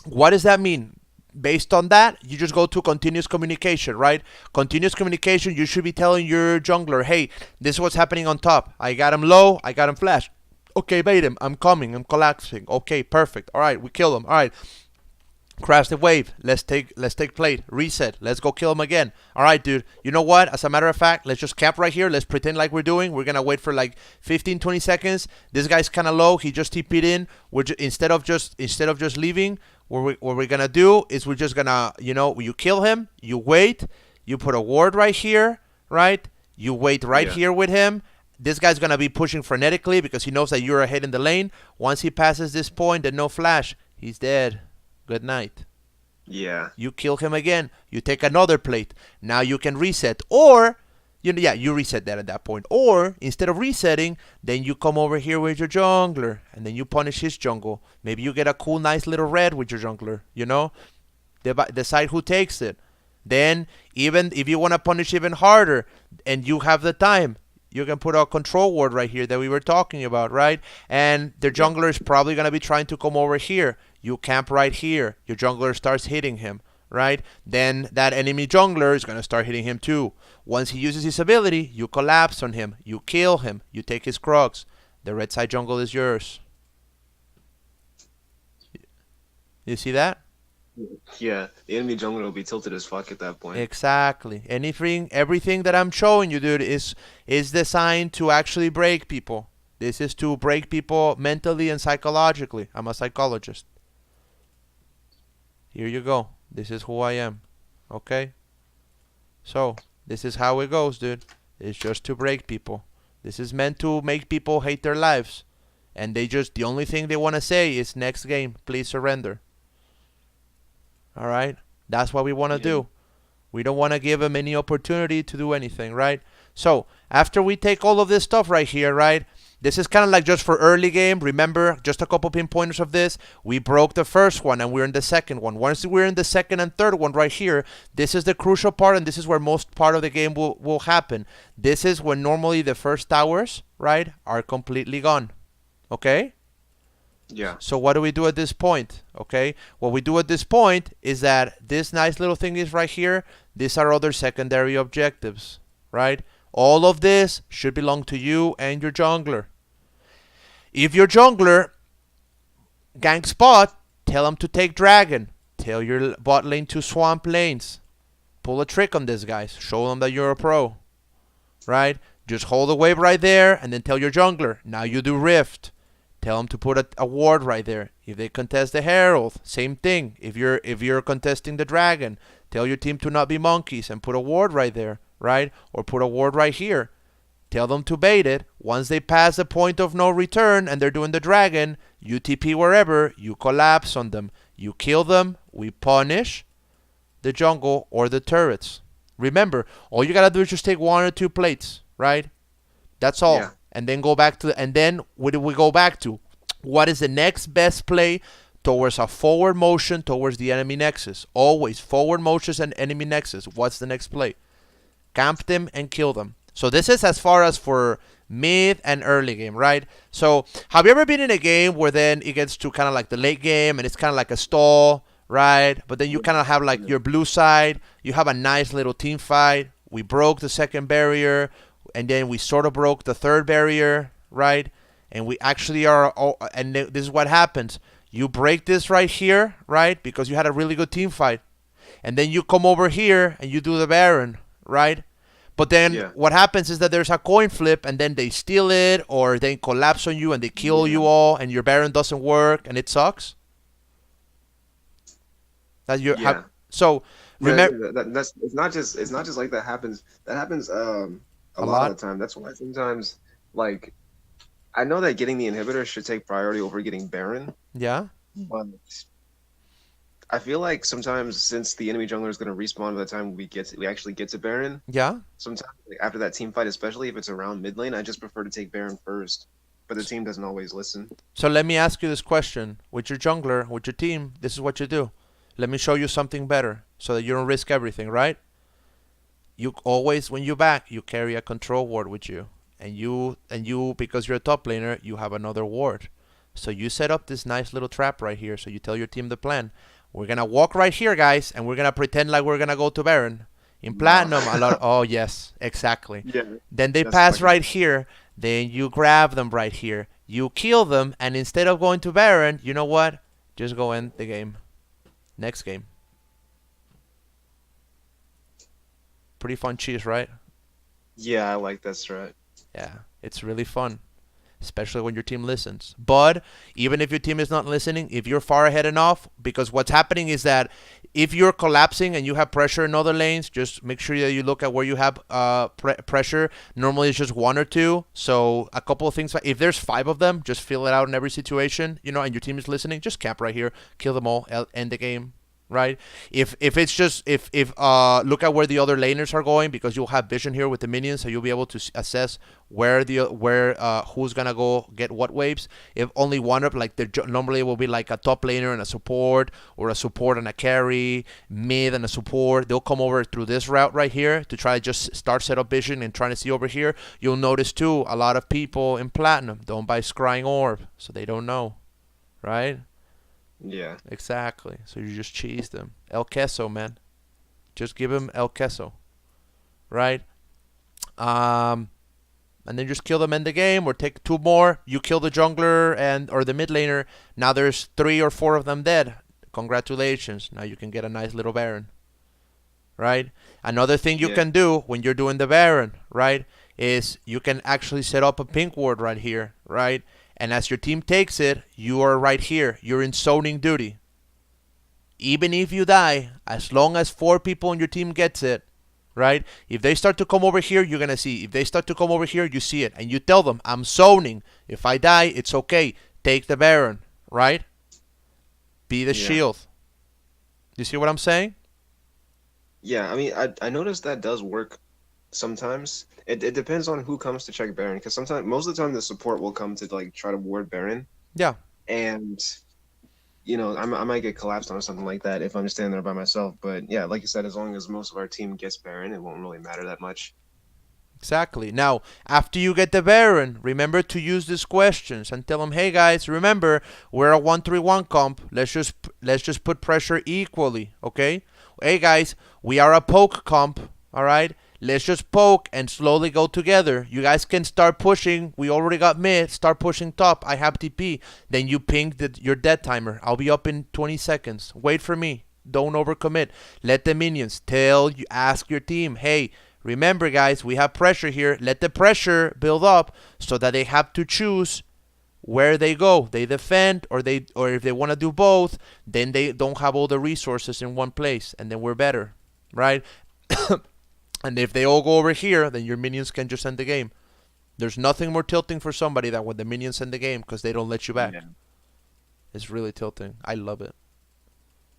what does that mean? Based on that, you just go to continuous communication, right? Continuous communication, you should be telling your jungler, hey, this is what's happening on top. I got him low, I got him flash. Okay, bait him, I'm coming, I'm collapsing. Okay, perfect. All right, we kill him. All right, crash the wave. Let's take plate. Reset. Let's go kill him again. All right, dude. You know what? As a matter of fact, let's just camp right here. Let's pretend like we're gonna wait for like 15, 20 seconds. This guy's kind of low. He just TP'd in. Instead of just leaving, what we're gonna do is we're just gonna, you kill him. You wait. You put a ward right here, right? You wait right here with him. This guy's gonna be pushing frenetically because he knows that you're ahead in the lane. Once he passes this point, then no flash. He's dead. Good night. Yeah. You kill him again. You take another plate. Now you can reset. Or, you reset that at that point. Or, instead of resetting, then you come over here with your jungler. And then you punish his jungle. Maybe you get a cool, nice little red with your jungler. Decide who takes it. Then, even if you want to punish even harder, and you have the time, you can put a control ward right here that we were talking about, right? And their jungler is probably going to be trying to come over here. You camp right here. Your jungler starts hitting him, right? Then that enemy jungler is going to start hitting him too. Once he uses his ability, you collapse on him. You kill him. You take his crocs. The red side jungle is yours. You see that? Yeah. The enemy jungler will be tilted as fuck at that point. Exactly. Everything that I'm showing you, dude, is designed to actually break people. This is to break people mentally and psychologically. I'm a psychologist. Here you go. This is who I am. Okay? So, this is how it goes, dude. It's just to break people. This is meant to make people hate their lives. And the only thing they want to say is next game, please surrender. All right? That's what we want to Yeah. do. We don't want to give them any opportunity to do anything, right? So, after we take all of this stuff right here, right? This is kind of like just for early game. Remember, just a couple pinpointers of this. We broke the first one and we're in the second one. Once we're in the second and third one right here, this is the crucial part and this is where most part of the game will happen. This is when normally the first towers, right, are completely gone. Okay? Yeah. So what do we do at this point? Okay, what we do at this point is that this nice little thing is right here. These are other secondary objectives, right? All of this should belong to you and your jungler. If your jungler gank spot, tell him to take dragon. Tell your bot lane to swamp lanes. Pull a trick on this, guys. Show them that you're a pro, right? Just hold the wave right there and then tell your jungler, now you do rift. Tell them to put a ward right there. If they contest the Herald, same thing. If you're contesting the Dragon, tell your team to not be monkeys and put a ward right there, right? Or put a ward right here. Tell them to bait it. Once they pass the point of no return and they're doing the Dragon, you TP wherever, you collapse on them. You kill them, we punish the jungle or the turrets. Remember, all you gotta do is just take 1 or 2 plates, right? That's all. Yeah. And then go back to and then what do we go back to? What is the next best play towards a forward motion towards the enemy nexus? Always forward motions and enemy nexus. What's the next play? Camp them and kill them. So this is as far as for mid and early game, right? So have you ever been in a game where then it gets to kind of like the late game and it's kind of like a stall, right? But then you kind of have like your blue side, you have a nice little team fight. We broke the second barrier, and then we sort of broke the third barrier, right? And we actually are, and this is what happens. You break this right here, right? Because you had a really good team fight. And then you come over here and you do the Baron, right? But then what happens is that there's a coin flip and then they steal it or they collapse on you and they kill you all and your Baron doesn't work and it sucks. That you have, so remember that's it's not just like that happens. That happens a lot of the time. That's why sometimes, like, I know that getting the inhibitor should take priority over getting Baron. Yeah. But I feel like sometimes since the enemy jungler is going to respawn by the time we actually get to Baron. Yeah. Sometimes like, after that team fight, especially if it's around mid lane, I just prefer to take Baron first. But the team doesn't always listen. So let me ask you this question: with your jungler, with your team, this is what you do. Let me show you something better so that you don't risk everything, right? You always, when you back, you carry a control ward with you. And you, because you're a top laner, you have another ward. So you set up this nice little trap right here. So you tell your team the plan. We're going to walk right here, guys, and we're going to pretend like we're going to go to Baron. In Platinum, a lot. Oh, yes, exactly. Yeah, then they pass right here. Then you grab them right here. You kill them, and instead of going to Baron, you know what? Just go end the game. Next game. Pretty fun cheese, right? Yeah, I like that strat. Yeah, it's really fun, especially when your team listens. But even if your team is not listening, if you're far ahead enough, because what's happening is that if you're collapsing and you have pressure in other lanes, just make sure that you look at where you have pressure. Normally it's just 1 or 2. So a couple of things. If there's 5 of them, just fill it out in every situation, you know, and your team is listening, just camp right here, kill them all, end the game. Right? If it's just if look at where the other laners are going, because you'll have vision here with the minions, so you'll be able to assess where who's gonna go get what waves. If only one of normally it will be like a top laner and a support, or a support and a carry, mid and a support. They'll come over through this route right here to try to just start set up vision and trying to see over here. You'll notice too, a lot of people in Platinum don't buy Scrying Orb, so they don't know, right? Yeah. Exactly. So you just cheese them. El queso, man. Just give him el queso. Right? And then just kill them in the game, or take 2 more. You kill the jungler or the mid laner. Now there's 3 or 4 of them dead. Congratulations. Now you can get a nice little Baron. Right? Another thing you can do when you're doing the Baron, right, is you can actually set up a pink ward right here, right? And as your team takes it, you are right here. You're in zoning duty. Even if you die, as long as 4 people on your team gets it, right? If they start to come over here, you're going to see. If they start to come over here, you see it. And you tell them, I'm zoning. If I die, it's okay. Take the Baron, right? Be the Yeah. shield. You see what I'm saying? Yeah, I mean, I noticed that does work sometimes. It depends on who comes to check Baron, because sometimes most of the time the support will come to like try to ward Baron, Yeah, and I might get collapsed on or something like that if I'm just standing there by myself. But yeah, like you said, as long as most of our team gets Baron, it won't really matter that much. exactly. Now, after you get the Baron, remember to use these questions and tell them, hey guys, remember, we're a 1-3-1 comp. Let's just put pressure equally, okay? Hey guys, we are a poke comp, all right? Let's just poke and slowly go together. You guys can start pushing. We already got mid. Start pushing top. I have TP. Then you ping your dead timer. I'll be up in 20 seconds. Wait for me. Don't overcommit. Let the minions ask your team, hey, remember guys, we have pressure here. Let the pressure build up so that they have to choose where they go. They defend, or if they want to do both, then they don't have all the resources in one place, and then we're better, right? And if they all go over here, then your minions can just end the game. There's nothing more tilting for somebody than when the minions end the game because they don't let you back. Yeah. It's really tilting. I love it.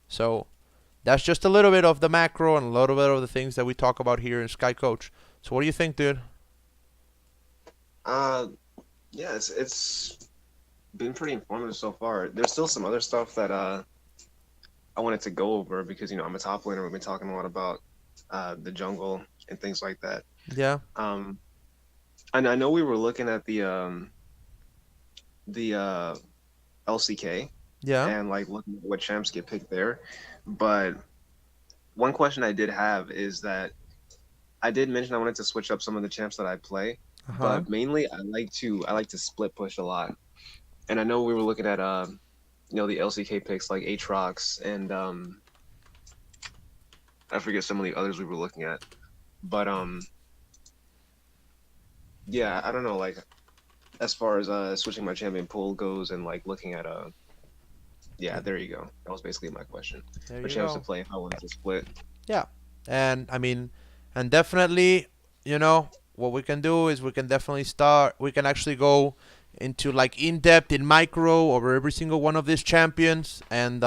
So that's just a little bit of the macro and a little bit of the things that we talk about here in Sky Coach. So what do you think, dude? Uh, yeah, it's been pretty informative so far. There's still some other stuff that I wanted to go over because I'm a top laner. We've been talking a lot about the jungle and things like that. Yeah. And I know we were looking at the LCK Yeah. and like looking at what champs get picked there. But one question I did have is that I did mention I wanted to switch up some of the champs that I play, Uh-huh. but mainly I like to split push a lot. And I know we were looking at the LCK picks like Aatrox and I forget some of the others we were looking at. But yeah, I don't know, like as far as switching my champion pool goes and like looking at yeah, there you go. That was basically my question. There What you champs to go. play if I wanted to split. Yeah. And I mean, and definitely, what we can do is we can definitely we can actually go into like in depth in micro over every single one of these champions and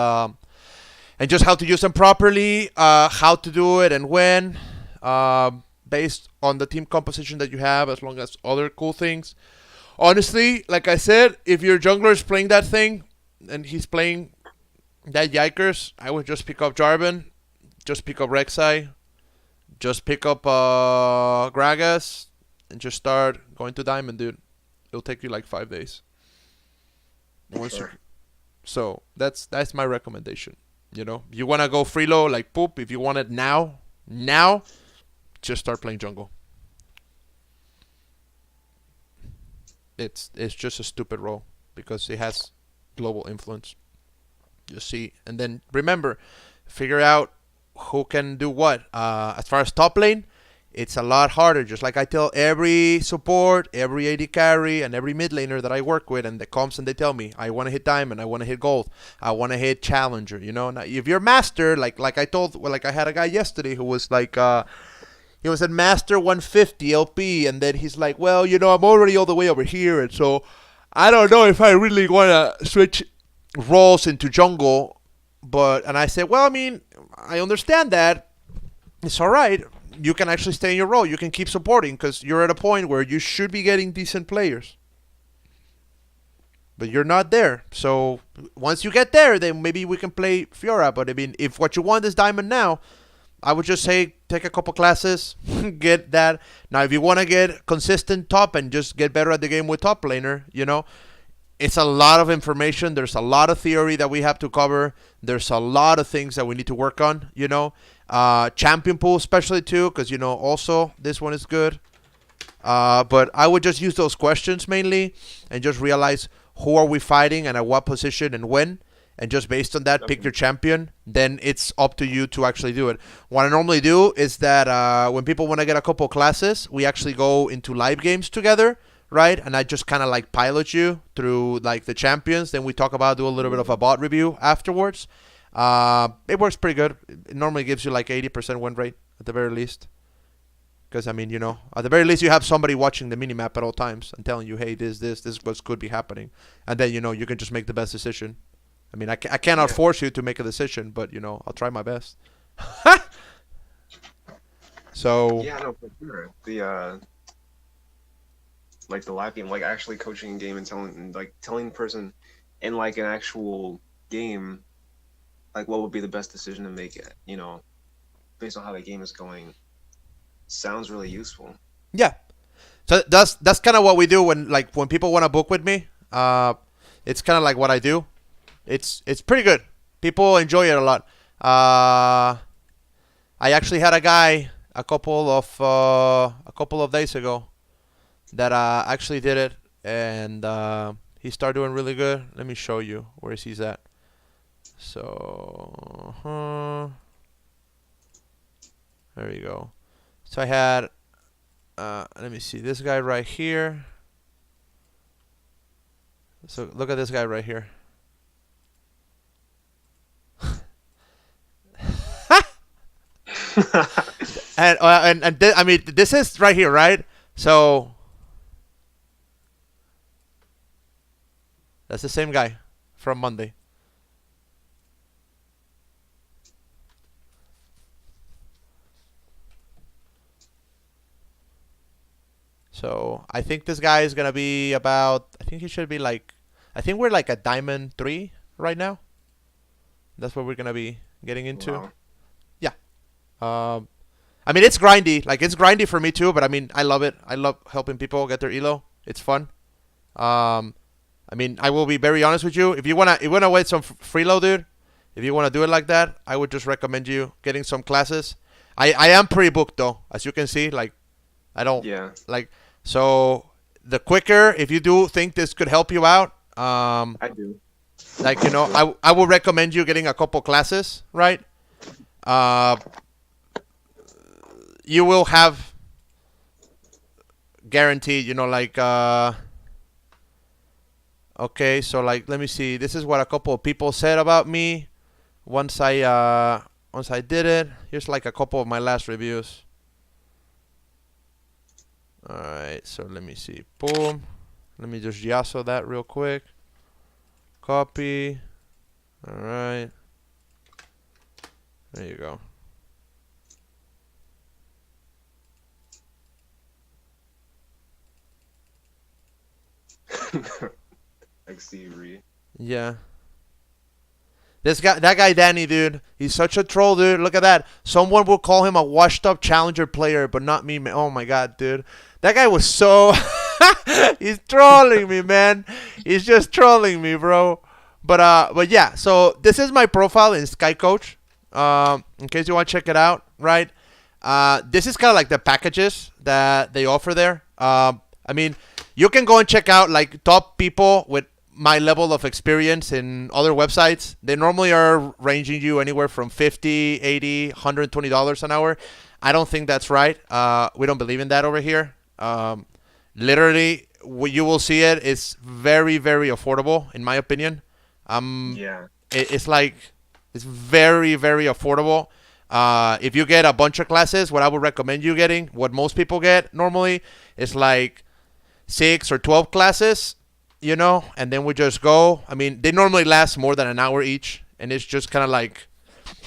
just how to use them properly, how to do it and when, based on the team composition that you have, as long as other cool things. Honestly, like I said, if your jungler is playing that thing and he's playing that Yikers, I would just pick up Jarvan, just pick up Rek'Sai, just pick up Gragas, and just start going to Diamond, dude. It'll take you like 5 days. Once you, Sure. so that's my recommendation. You wanna go freelo like poop. If you want it now, just start playing jungle. It's just a stupid role because it has global influence. You see, and then remember, figure out who can do what. As far as top lane, it's a lot harder. Just like I tell every support, every AD carry, and every mid laner that I work with, and the comps, and they tell me, I want to hit diamond, I want to hit gold, I want to hit challenger. Now, if you're master, like I had a guy yesterday who was like, he was at master 150 LP, and then he's like, well, I'm already all the way over here, and so I don't know if I really want to switch roles into jungle. And I said, well, I mean, I understand that. It's all right. You can actually stay in your role. You can keep supporting because you're at a point where you should be getting decent players. But you're not there. So once you get there, then maybe we can play Fiora. But I mean, if what you want is diamond now, I would just say take a couple classes, get that. Now, if you want to get consistent top and just get better at the game with top laner, it's a lot of information. There's a lot of theory that we have to cover. There's a lot of things that we need to work on, champion pool especially too, because, also this one is good. But I would just use those questions mainly and just realize who are we fighting and at what position and when. And just based on that, pick Okay. your champion. Then it's up to you to actually do it. What I normally do is that when people want to get a couple classes, we actually go into live games together, right? And I just kind of like pilot you through like the champions. Then we talk about do a little bit of a bot review afterwards. It works pretty good. It normally gives you like 80% win rate at the very least. Because I mean, at the very least, you have somebody watching the mini map at all times and telling you, hey, this is what could be happening, and then you can just make the best decision. I mean, I cannot Yeah. force you to make a decision, but I'll try my best. So Yeah, no, for sure. The like the live game, like actually coaching a game and telling the person in like an actual game, like what would be the best decision to make it, based on how the game is going, sounds really useful. yeah, so that's kind of what we do when people want to book with me. It's kind of like what I do. It's pretty good. People enjoy it a lot. I actually had a guy a couple of days ago that actually did it, and he started doing really good. Let me show you where he's at. So there you go. So I had let me see this guy right here. So look at this guy right here. I mean this is right here, right? So that's the same guy from Monday. So I think this guy is gonna be about. I think he should be like. I think we're like a diamond 3 right now. That's what we're gonna be getting into. Wow. Yeah. Um, I mean it's grindy. Like it's grindy for me too. But I mean I love it. I love helping people get their elo. It's fun. Um, I mean I will be very honest with you. If you wanna wait some freeload, dude. If you wanna do it like that, I would just recommend you getting some classes. I am pre-booked though, as you can see. Like I don't Yeah, like so the quicker if you do think this could help you out. I do. Like I would recommend you getting a couple classes, right? Uh, you will have guaranteed, like okay, so like let me see. This is what a couple of people said about me once I did it. Here's like a couple of my last reviews. All right, so let me see. Boom. Let me just yasso that real quick. Copy. All right. There you go. Like Steve Reed. Yeah. That guy Danny, dude, he's such a troll, dude. Look at that. Someone will call him a washed-up challenger player, but not me. Oh my god, dude, that guy was so. He's trolling me, man. He's just trolling me, bro. But yeah. So this is my profile in Sky Coach. In case you want to check it out, right? This is kind of like the packages that they offer there. I mean, you can go and check out like top people with my level of experience in other websites. They normally are ranging you anywhere from 50, 80, $120 an hour. I don't think that's right. We don't believe in that over here. Literally, you will see it. It's very, very affordable, in my opinion. Yeah. It's like it's very, very affordable. If you get a bunch of classes, what I would recommend you getting, what most people get normally, is like 6 or 12 classes, and then we just go. I mean, they normally last more than an hour each, and it's just kind of like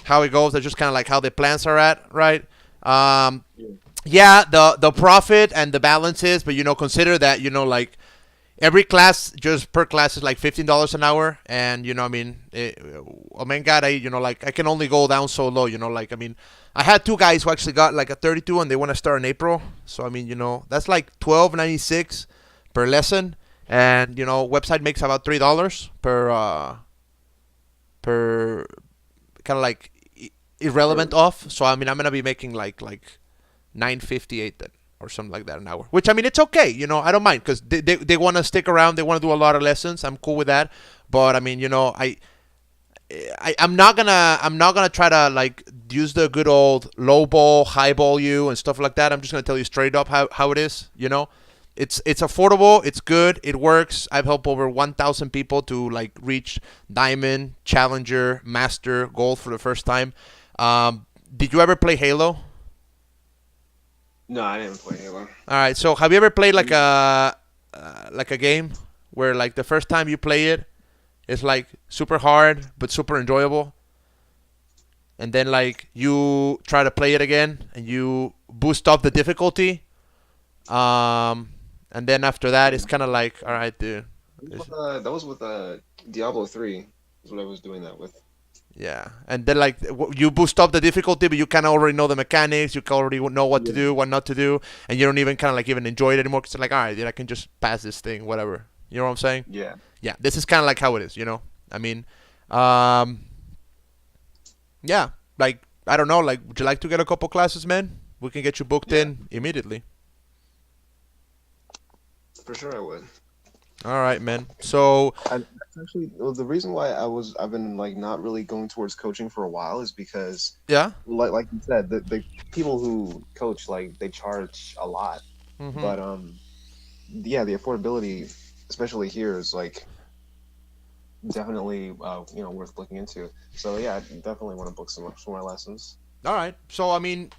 how it goes. That's just kind of like how the plans are at, right? Yeah. Yeah, the profit and the balance is, but consider that like every class, just per class is like $15 an hour, and I mean, oh my god, like I can only go down so low, like I mean, I had two guys who actually got like a 32 and they want to start in April, so I mean, that's like $12.96 per lesson, and website makes about $3 per kind of like irrelevant off, so I mean, I'm gonna be making like 9.58 then or something like that an hour, which I mean it's okay, I don't mind because they want to stick around, they want to do a lot of lessons. I'm cool with that, but I mean I'm not gonna try to like use the good old low ball high ball you and stuff like that. I'm just gonna tell you straight up how it is. It's affordable, it's good, it works. I've helped over 1,000 people to like reach diamond, challenger, master, gold for the first time. Did you ever play Halo? No, I didn't play Halo. All right. So have you ever played like a game where like the first time you play it, it's like super hard but super enjoyable, and then like you try to play it again and you boost up the difficulty, um, and then after that it's kind of like, all right, dude. That was with Diablo 3. Is what I was doing that with. Yeah, and then like you boost up the difficulty, but you kind of already know the mechanics. You can already know what to Yeah. do, what not to do, and you don't even kind of like even enjoy it anymore. Cause it's like, all right, dude, I can just pass this thing, whatever. You know what I'm saying? Yeah. Yeah, this is kind of like how it is. I mean, um, yeah, like I don't know, like would you like to get a couple classes, man? We can get you booked Yeah. in immediately. For sure, I would. All right, man. So That's actually well, the reason why I've been like not really going towards coaching for a while is because yeah, like you said, the people who coach like they charge a lot, mm-hmm. but yeah, the affordability, especially here, is like definitely worth looking into. So yeah, I definitely want to book some more lessons. All right. So I mean,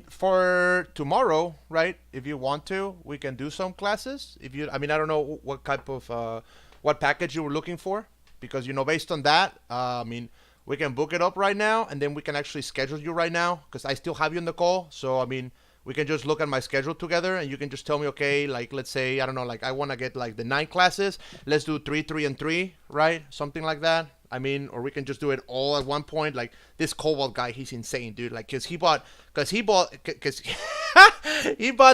for tomorrow, right? If you want to, we can do some classes. If you, I mean, I don't know what type of what package you were looking for, because based on that, I mean, we can book it up right now, and then we can actually schedule you right now, because I still have you in the call. So I mean, we can just look at my schedule together, and you can just tell me, okay, like let's say I don't know, like I want to get like the 9 classes. Let's do three, three, and three, right? Something like that. I mean, or we can just do it all at one point. Like this Cobalt guy, he's insane, dude. Like, cause he bought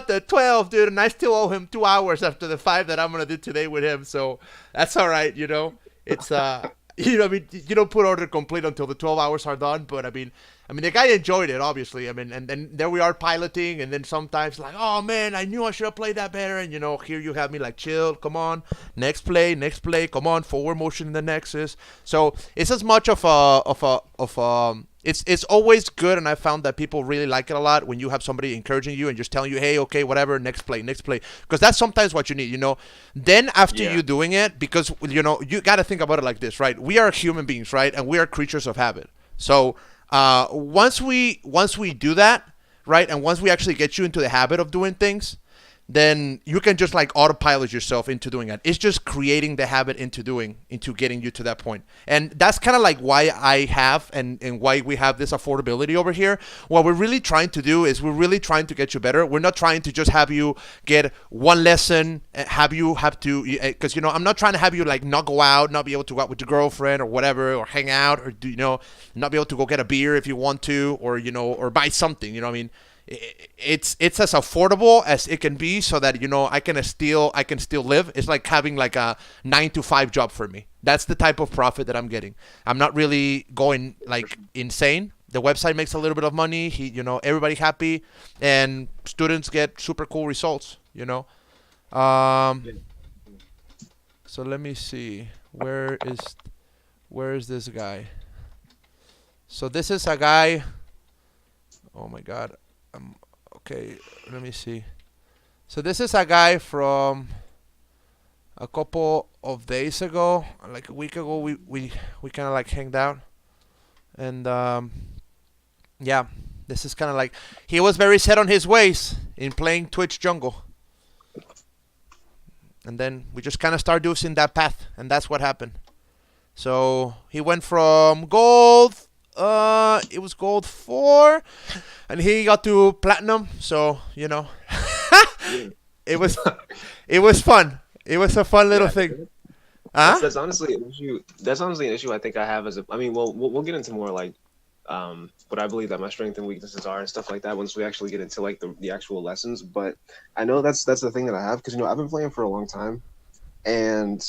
the 12, dude, and I still owe him 2 hours after the 5 that I'm gonna do today with him. So that's all right, It's I mean, you don't put order complete until the 12 hours are done. But I mean, the guy enjoyed it, obviously. I mean, and then there we are piloting, and then sometimes like, oh man, I knew I should have played that better. And here you have me like, chill, come on, next play, come on, forward motion in the nexus. So it's as much it's always good, and I found that people really like it a lot when you have somebody encouraging you and just telling you, hey, okay, whatever, next play, because that's sometimes what you need. Then after Yeah. you doing it, because you got to think about it like this, right? We are human beings, right? And we are creatures of habit. So once we do that, right, and once we actually get you into the habit of doing things, then you can just like autopilot yourself into doing it. It's just creating the habit into getting you to that point. And that's kind of like why I have and why we have this affordability over here. What we're really trying to do is we're really trying to get you better. We're not trying to just have you get one lesson, have to, because, I'm not trying to have you like not go out, not be able to go out with your girlfriend or whatever, or hang out, or not be able to go get a beer if you want to, or, or buy something, I mean, it's as affordable as it can be, so that I can still live. It's like having like a 9 to 5 job for me. That's the type of profit that I'm getting. I'm not really going like insane. The website makes a little bit of money. Everybody happy, and students get super cool results. Um, Yeah. so let me see. Where is this guy? So this is a guy. Oh my God. Um, okay, let me see. So this is a guy from a couple of days ago, like a week ago. We kind of like hanged out, and yeah, this is kind of like he was very set on his ways in playing Twitch jungle, and then we just kind of started using that path, and that's what happened. So he went from gold. It was gold 4, and he got to platinum. So Yeah. it was it was fun. It was a fun little Yeah. thing. That's Huh? that's honestly an issue. That's honestly an issue I think I have as a. I mean, well, we'll get into more like what I believe that my strengths and weaknesses are and stuff like that once we actually get into like the actual lessons. But I know that's the thing that I have because I've been playing for a long time, and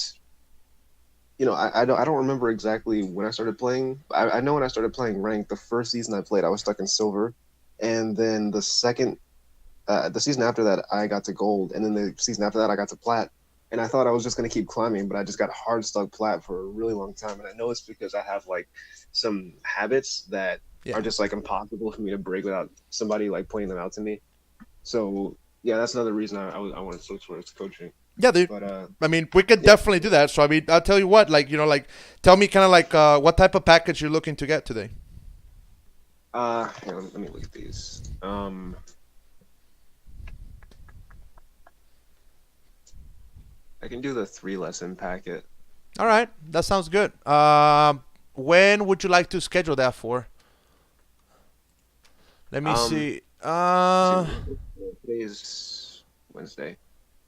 I don't remember exactly when I started playing. I know when I started playing ranked, the first season I played, I was stuck in silver, and then the season after that, I got to gold, and then the season after that, I got to plat. And I thought I was just gonna keep climbing, but I just got hard stuck plat for a really long time. And I know it's because I have like some habits that Yeah. are just like impossible for me to break without somebody like pointing them out to me. So yeah, that's another reason I want to switch towards coaching. Yeah, dude. But I mean, we could yeah, definitely do that. So I mean, I'll tell you what. Like tell me kind of like what type of package you're looking to get today. here, let me look at these. I can do the 3 lesson packet. All right, that sounds good. When would you like to schedule that for? Let me Um, see. let's see, today is Wednesday.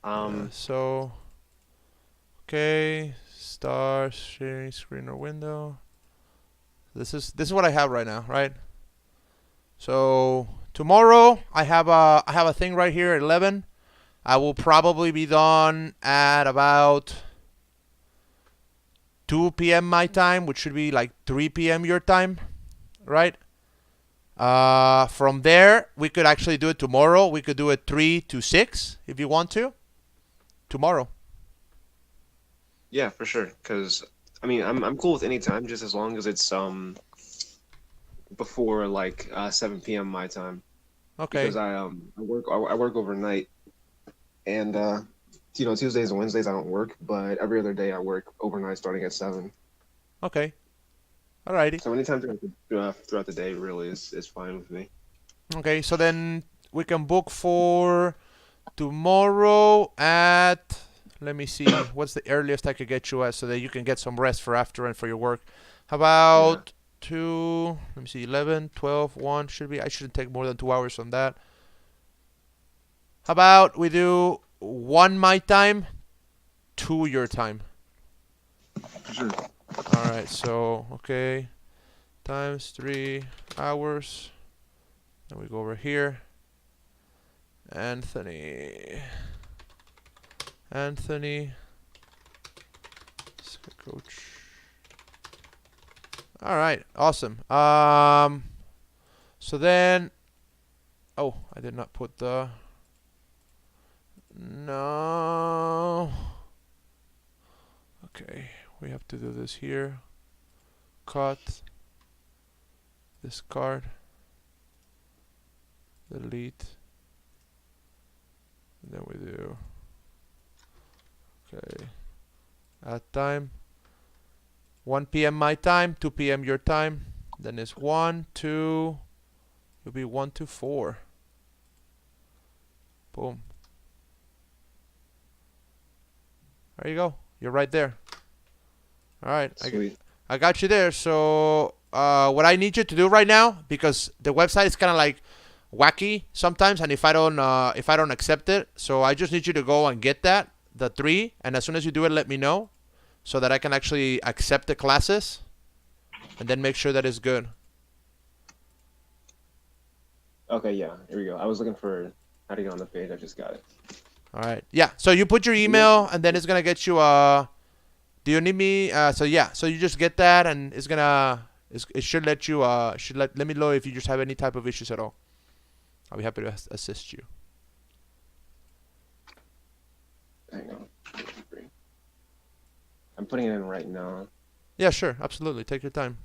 Yeah. Um, So, okay, start sharing screen or window. This is what I have right now, right? So tomorrow I have a thing right here at 11. I will probably be done at about 2 p.m. my time, which should be like 3 p.m. your time, right? From there, we could actually do it tomorrow. We could do it 3 to 6 if you want to. Tomorrow. yeah, for sure. Cause I mean, I'm cool with any time, just as long as it's before like 7 p.m. my time, because Okay. I work overnight, and Tuesdays and Wednesdays I don't work, but every other day I work overnight starting at 7. Okay. Alrighty. So anytime throughout the day really is fine with me. Okay. So then we can book for tomorrow at. Let me see. What's the earliest I could get you at so that you can get some rest for after and for your work? How Yeah. about 2? Let me see. 11, 12, 1 should be. I shouldn't take more than 2 hours on that. How about we do 1 my time, 2 your time? For sure. All right. So okay, times 3 hours. Then we go over here. Anthony. Anthony. Coach. All right. Awesome. So then. Oh, I did not put the. No. Okay. We have to do this here. Cut. This card. Delete. And then we do. Okay. Add time. 1 p.m. my time, 2 p.m. your time. Then it's 1, 2. It'll be 1 to 4. Boom. There you go. You're right there. All right. Sweet. I got you there. So what I need you to do right now, because the website is kind of like wacky sometimes, and if I don't accept it, so I just need you to go and get the 3, and as soon as you do it, let me know, so that I can actually accept the classes, and then make sure that it's good. Okay, yeah. Here we go. I was looking for how to get on the page. I just got it. All right. Yeah. So you put your email, and then it's gonna get you. Do you need me? So yeah. So you just get that, and it should let you. Should let me know if you just have any type of issues at all. I'll be happy to assist you. Hang on. I'm putting it in right now. Yeah. Sure. Absolutely. Take your time.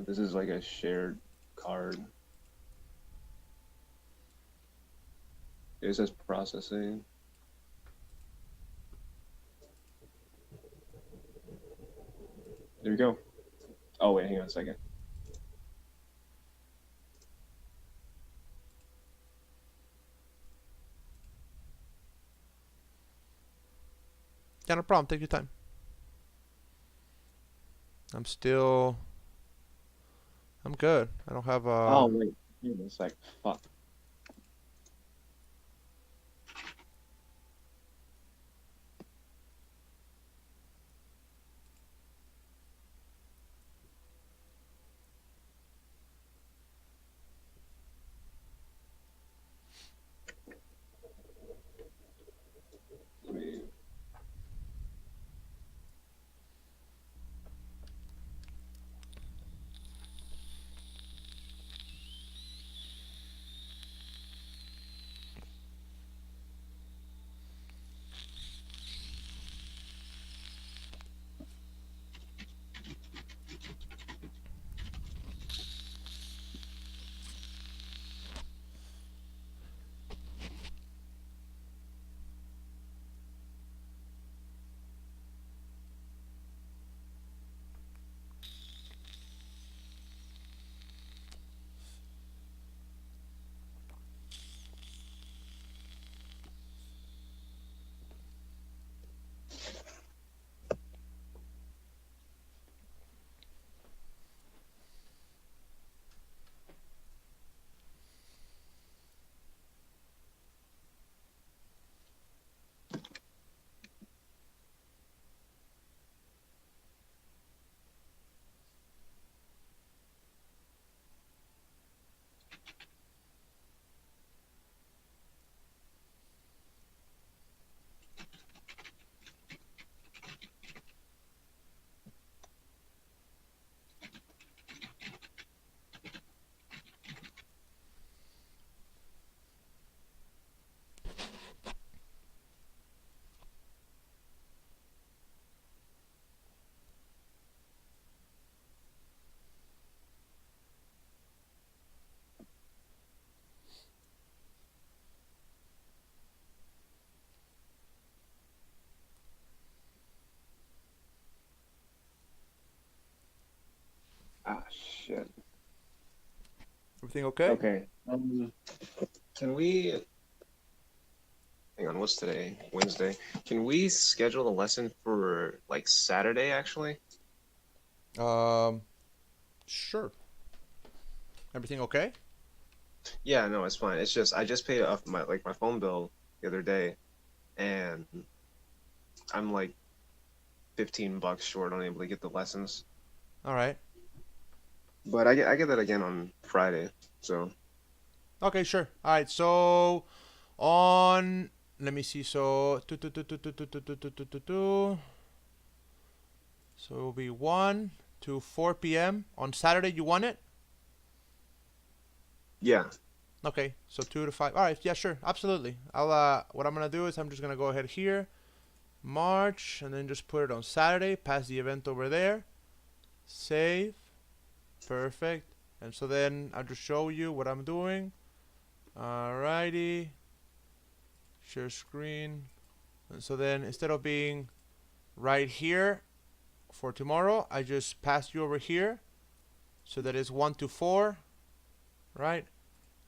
This is like a shared card. It says processing. There we go. Oh wait, hang on a second. Yeah. No problem. Take your time. I'm still. I'm good. I don't have Oh wait, hang on a sec. Fuck. Wait. Everything okay? Okay. Can we hang on? What's today? Wednesday. Can we schedule a lesson for like Saturday? Actually. Um, sure. Everything okay? Yeah. No, it's fine. It's just I just paid off my phone bill the other day, and I'm like $15 short, unable to get the lessons. All right. But I get that again on Friday. So Okay, sure. All right. So on, let me see. So so it'll be 1 to 4 p.m. on Saturday. You want it? yeah. Okay. So 2 to 5. All right. Yeah, sure. Absolutely. I'll what I'm gonna do is I'm just gonna go ahead here, March, and then just put it on Saturday. Pass the event over there. Save. Perfect. And so then I'll just show you what I'm doing. Alrighty. Share screen. And so then instead of being right here for tomorrow, I just pass you over here. So that is 1 to 4, right?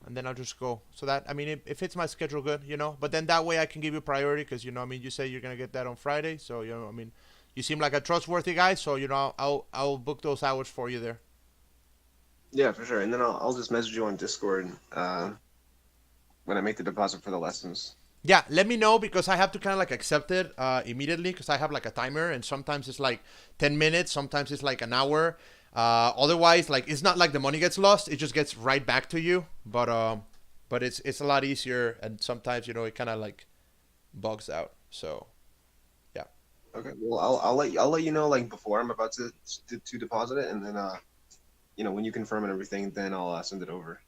And then I'll just go. So that, I mean, it fits my schedule good, you know. But then that way I can give you priority because, you know, I mean, you say you're going to get that on Friday. So, you know, I mean, you seem like a trustworthy guy. So, you know, I'll book those hours for you there. Yeah, for sure. And then I'll just message you on Discord when I make the deposit for the lessons. Yeah, let me know because I have to kind of like accept it immediately because I have like a timer and sometimes it's like 10 minutes, sometimes it's like an hour. Otherwise, like it's not like the money gets lost; it just gets right back to you. But it's a lot easier and sometimes you know it kind of like bugs out. So yeah, Okay. Well, I'll let you know like before I'm about to deposit it, and then when you confirm and everything, then I'll send it over.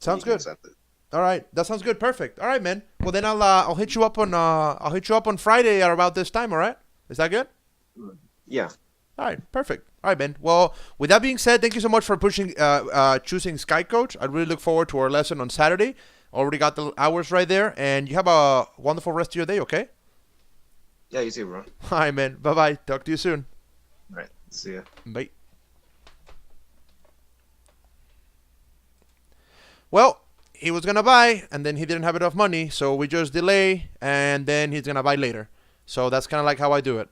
And sounds you can good. accept it. All right, that sounds good. Perfect. All right, man. Well, then I'll hit you up on Friday at about this time. All right, is that good? Yeah. All right, perfect. All right, man. Well, with that being said, thank you so much for choosing Sky Coach. I really look forward to our lesson on Saturday. Already got the hours right there, and you have a wonderful rest of your day. Okay. Yeah. You too, bro. All All right, man. Bye bye. Talk to you soon. right. See ya. Bye. Well, he was gonna buy, and then he didn't have enough money, so we just delay, and then he's gonna buy later. So that's kind of like how I do it.